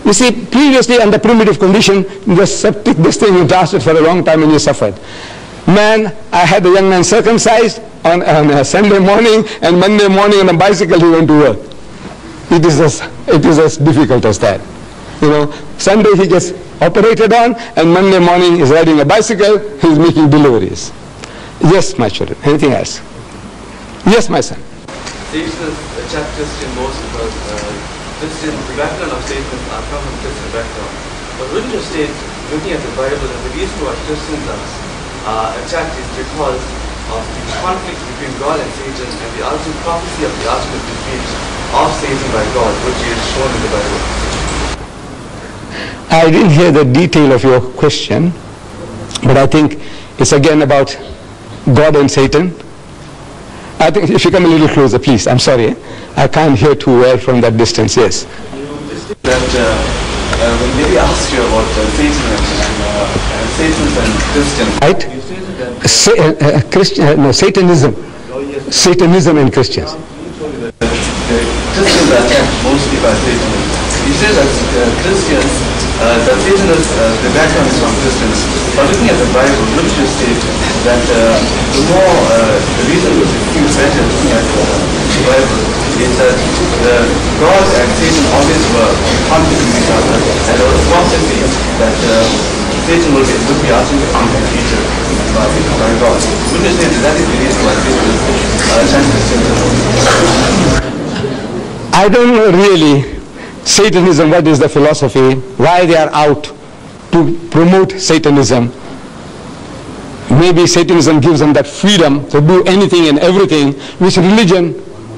You see, previously under primitive condition, the septic, this thing lasted for a long time and you suffered. Man, I had a young man circumcised on a Sunday morning, and Monday morning on a bicycle he went to work. It is as difficult as that. Sunday he gets operated on, and Monday morning he's riding a bicycle, he's making deliveries. Yes, my children. Anything else? Yes, my son. These chapters in most about Christian, the background of statements are from a Christian background. But wouldn't you state, looking at the Bible, that the reason why Christians are attack is because of the conflict between God and Satan and the ultimate prophecy of the ultimate defeat of Satan by God, which is shown in the Bible. I didn't hear the detail of your question, but I think it's again about God and Satan. I think if you come a little closer, please. I'm sorry. I can't hear too well from that distance. Yes. That when Mary asked you about Satan and Christians, right? Satanism. Satanism and Christians. Christians are attacked mostly by Satan. He says that Christians, that Satan is, the background is from Christians. But looking at the Bible, scriptures state that the more, the reason which it seems better looking at the Bible is that God and Satan always were conflicting each other, and there was prophecy that Satan would be ultimately defeated by God. Would you say that is the reason why Satan is anti-Christian? I don't know really Satanism, what is the philosophy, why they are out to promote Satanism. Maybe Satanism gives them that freedom to do anything and everything which religion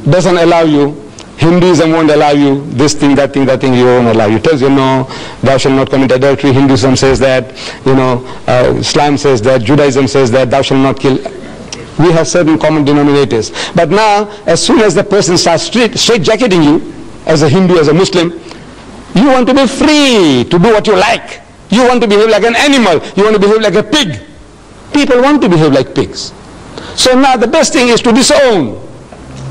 doesn't allow you. Hinduism won't allow you this thing, that thing, that thing, you won't allow you. It tells you, no, thou shalt not commit adultery. Hinduism says that, Islam says that, Judaism says that, thou shalt not kill. We have certain common denominators. But now, as soon as the person starts straight-jacketing you, as a Hindu, as a Muslim, you want to be free to do what you like. You want to behave like an animal. You want to behave like a pig. People want to behave like pigs. So now the best thing is to disown.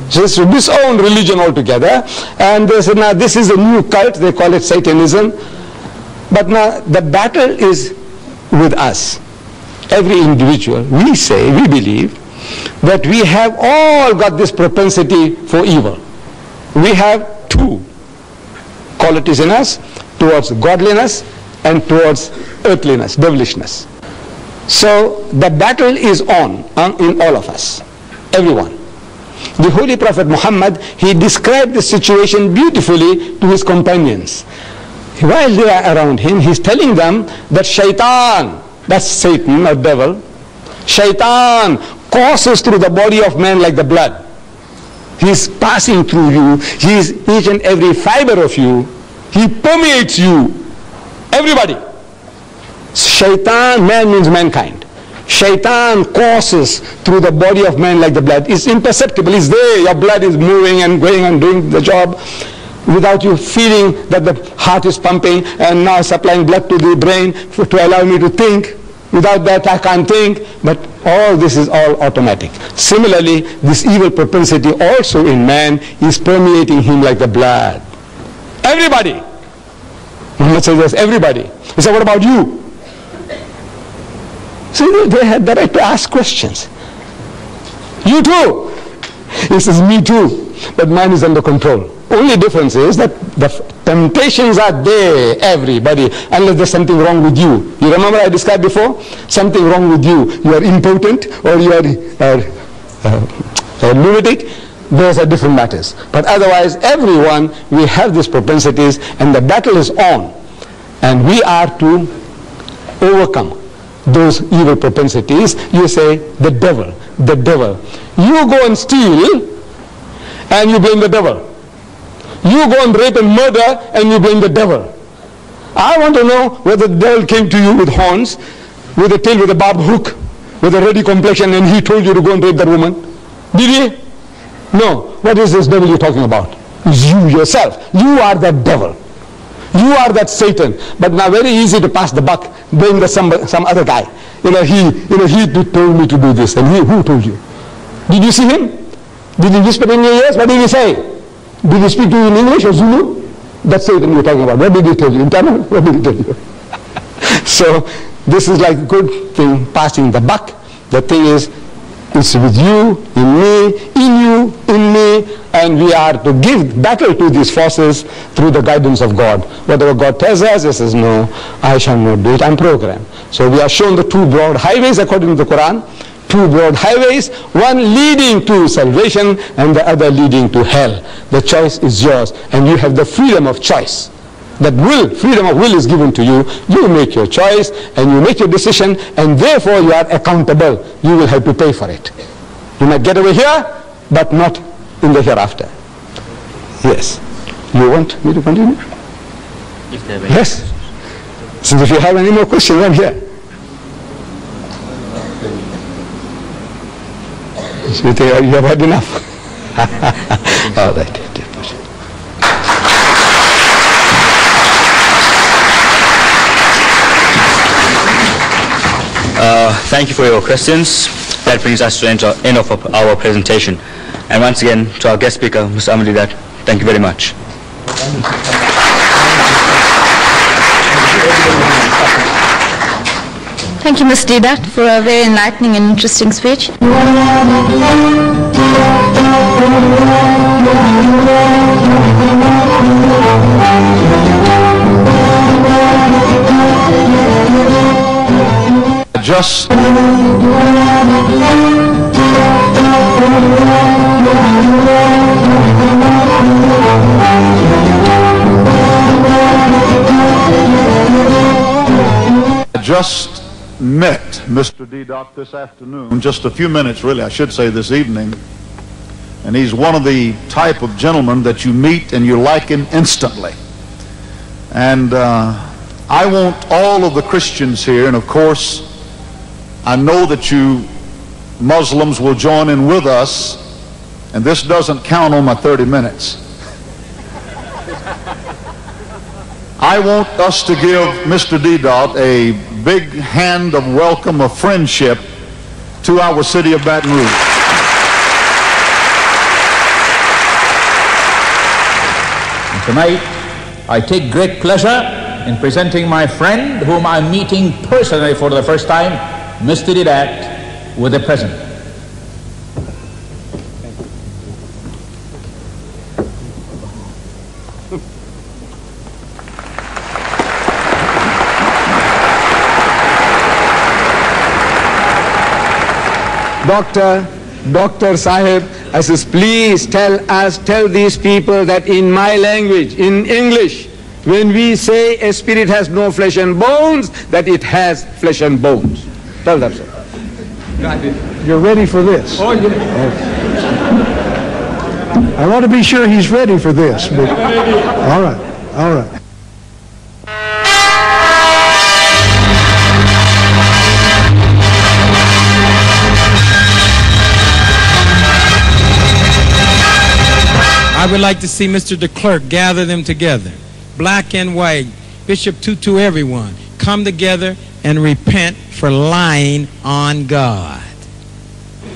Just to disown religion altogether. And they say, now this is a new cult, they call it Satanism. But now the battle is with us. Every individual, we say, we believe, that we have all got this propensity for evil. We have two qualities in us, towards godliness and towards earthliness, devilishness. So the battle is on in all of us, everyone. The Holy Prophet Muhammad, he described the situation beautifully to his companions. While they are around him, he's telling them that shaitan, that's Satan or devil, shaitan courses through the body of man like the blood. He's passing through you. He's each and every fiber of you. He permeates you. Everybody. Shaitan, man means mankind. Shaitan courses through the body of man like the blood. It's imperceptible. It's there. Your blood is moving and going and doing the job without you feeling that the heart is pumping and now supplying blood to the brain to allow me to think. Without that I can't think. But all this is all automatic. Similarly, this evil propensity also in man is permeating him like the blood. Everybody. Muhammad says yes, everybody. He said, what about you? So they had the right to ask questions. You too. He says, me too. But mine is under control. Only difference is that the temptations are there, everybody, unless there's something wrong with you. You remember I described before? Something wrong with you. You are impotent or you are lunatic. Those are different matters. But otherwise, everyone, we have these propensities and the battle is on. And we are to overcome those evil propensities. You say, the devil, the devil. You go and steal and you blame the devil. You go and rape and murder and you blame the devil. I want to know whether the devil came to you with horns, with a tail, with a barbed hook, with a ready complexion, and he told you to go and rape that woman. Did he? No. What is this devil you're talking about? It's you yourself. You are that devil. You are that Satan. But now very easy to pass the buck, blame some other guy. He told me to do this. And who told you? Did you see him? Did he whisper in your ears? What did he say? Did he speak to you in English or Zulu? That's Satan you're talking about. What did he tell you? In Tamil? What did he tell you? So this is like a good thing, passing the buck. The thing is, it's with you, in you, in me, and we are to give battle to these forces through the guidance of God. Whatever God tells us, he says, no, I shall not do it, I'm programmed. So we are shown the two broad highways according to the Quran. Two broad highways, one leading to salvation and the other leading to hell. The choice is yours, and you have the freedom of choice. That will, freedom of will is given to you. You make your choice and you make your decision, and therefore you are accountable. You will have to pay for it. You might get away here, but not in the hereafter. Yes. You want me to continue? Yes. So if you have any more questions, I'm here. So you have had enough. All right. Thank you for your questions. That brings us to the end of our presentation. And once again, to our guest speaker, Mr. Ahmad Deedat, thank you very much. Thank you, Mr. Deedat, for a very enlightening and interesting speech. Just met Mr. Deedat this afternoon, just a few minutes really, I should say this evening, and he's one of the type of gentlemen that you meet and you like him instantly. And I want all of the Christians here, and of course I know that you Muslims will join in with us, and this doesn't count on my 30 minutes. I want us to give Mr. Deedat a big hand of welcome, of friendship to our city of Baton Rouge. Tonight, I take great pleasure in presenting my friend, whom I'm meeting personally for the first time, Mr. Deedat, with a present. Dr. Sahib, I says, please tell these people that in my language, in English, when we say a spirit has no flesh and bones, that it has flesh and bones. Tell them so. You're ready for this. Oh, yeah. I want to be sure he's ready for this. But, all right, all right. I would like to see Mr. de Klerk gather them together, black and white, Bishop Tutu, everyone, come together and repent for lying on God.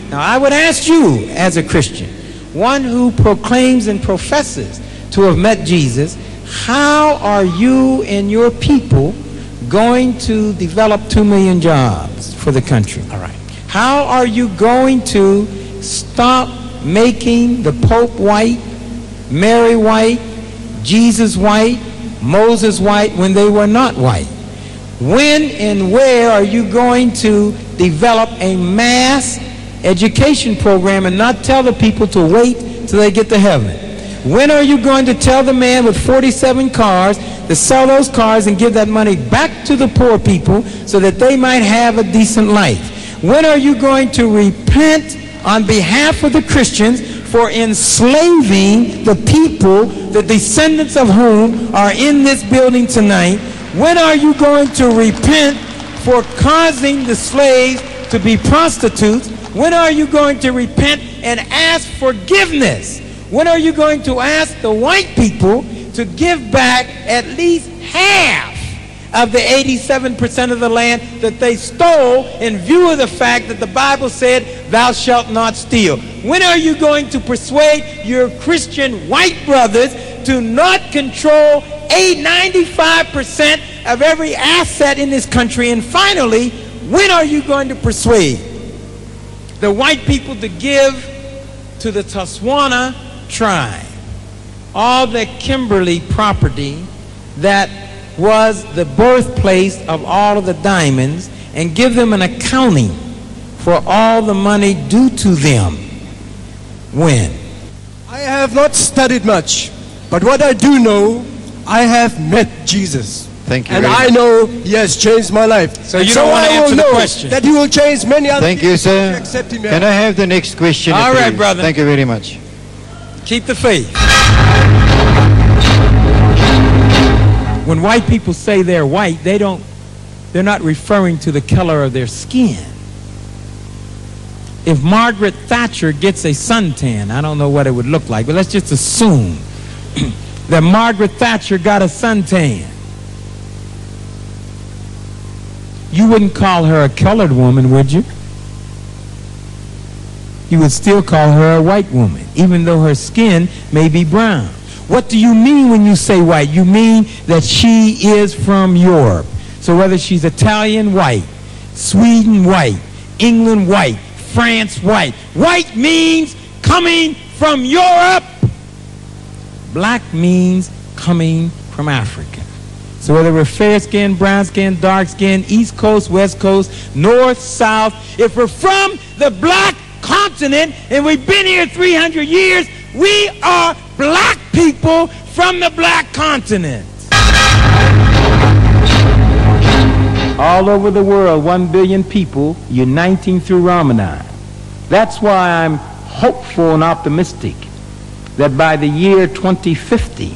Now, I would ask you, as a Christian, one who proclaims and professes to have met Jesus, how are you and your people going to develop 2 million jobs for the country? All right. How are you going to stop making the Pope white, Mary white, Jesus white, Moses white when they were not white? When and where are you going to develop a mass education program and not tell the people to wait till they get to heaven? When are you going to tell the man with 47 cars to sell those cars and give that money back to the poor people so that they might have a decent life? When are you going to repent on behalf of the Christians for enslaving the people, the descendants of whom are in this building tonight? When are you going to repent for causing the slaves to be prostitutes? When are you going to repent and ask forgiveness? When are you going to ask the white people to give back at least half of the 87% of the land that they stole in view of the fact that the Bible said, thou shalt not steal? When are you going to persuade your Christian white brothers to not control 95% of every asset in this country? And finally, when are you going to persuade the white people to give to the Tswana tribe all the Kimberly property that was the birthplace of all of the diamonds, and give them an accounting for all the money due to them? When? I have not studied much, but what I do know, I have met Jesus. Thank you. And very I much. know He has changed my life. So you don't want to answer the question. That He will change many other Thank people you, sir. except Him. Can I have the next question? All right, please? brother. Thank you very much. Keep the faith. When white people say they're white, they're not referring to the color of their skin. If Margaret Thatcher gets a suntan, I don't know what it would look like, but let's just assume that Margaret Thatcher got a suntan. You wouldn't call her a colored woman, would you? You would still call her a white woman, even though her skin may be brown. What do you mean when you say white? You mean that she is from Europe. So whether she's Italian, white, Sweden, white, England, white, France, white. White means coming from Europe. Black means coming from Africa. So whether we're fair skin, brown skin, dark skin, East Coast, West Coast, North, South, if we're from the black continent and we've been here 300 years, we are black people from the black continent. All over the world, 1 billion people uniting through Ramadan. That's why I'm hopeful and optimistic that by the year 2050,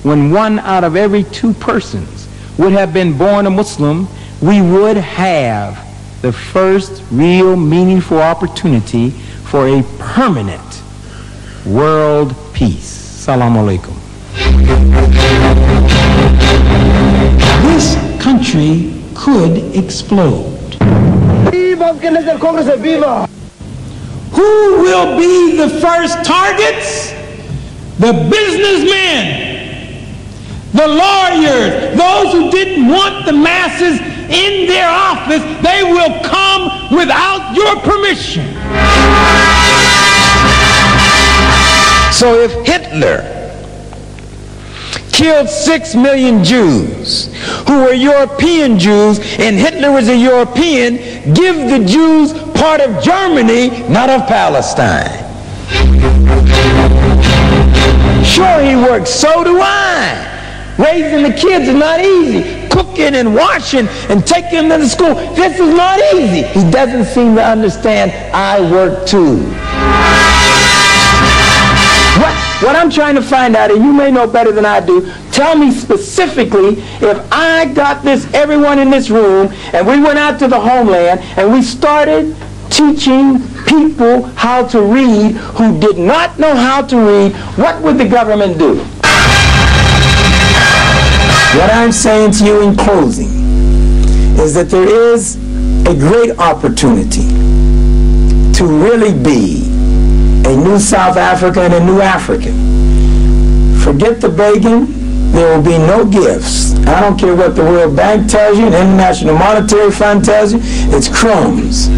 when 1 out of every 2 persons would have been born a Muslim, we would have the first real meaningful opportunity for a permanent world peace. Assalamu alaikum. This country could explode. Who will be the first targets? The businessmen, the lawyers, those who didn't want the masses in their office. They will come without your permission. So if Hitler killed 6 million Jews who were European Jews, and Hitler was a European, give the Jews part of Germany, not of Palestine. Sure, he works. So do I. Raising the kids is not easy. Cooking and washing and taking them to school, this is not easy. He doesn't seem to understand I work too. What I'm trying to find out, and you may know better than I do, tell me specifically, if I got this, everyone in this room, and we went out to the homeland and we started teaching people how to read who did not know how to read, what would the government do? What I'm saying to you in closing is that there is a great opportunity to really be a new South Africa and a new African. Forget the begging. There will be no gifts. I don't care what the World Bank tells you, the International Monetary Fund tells you. It's crumbs.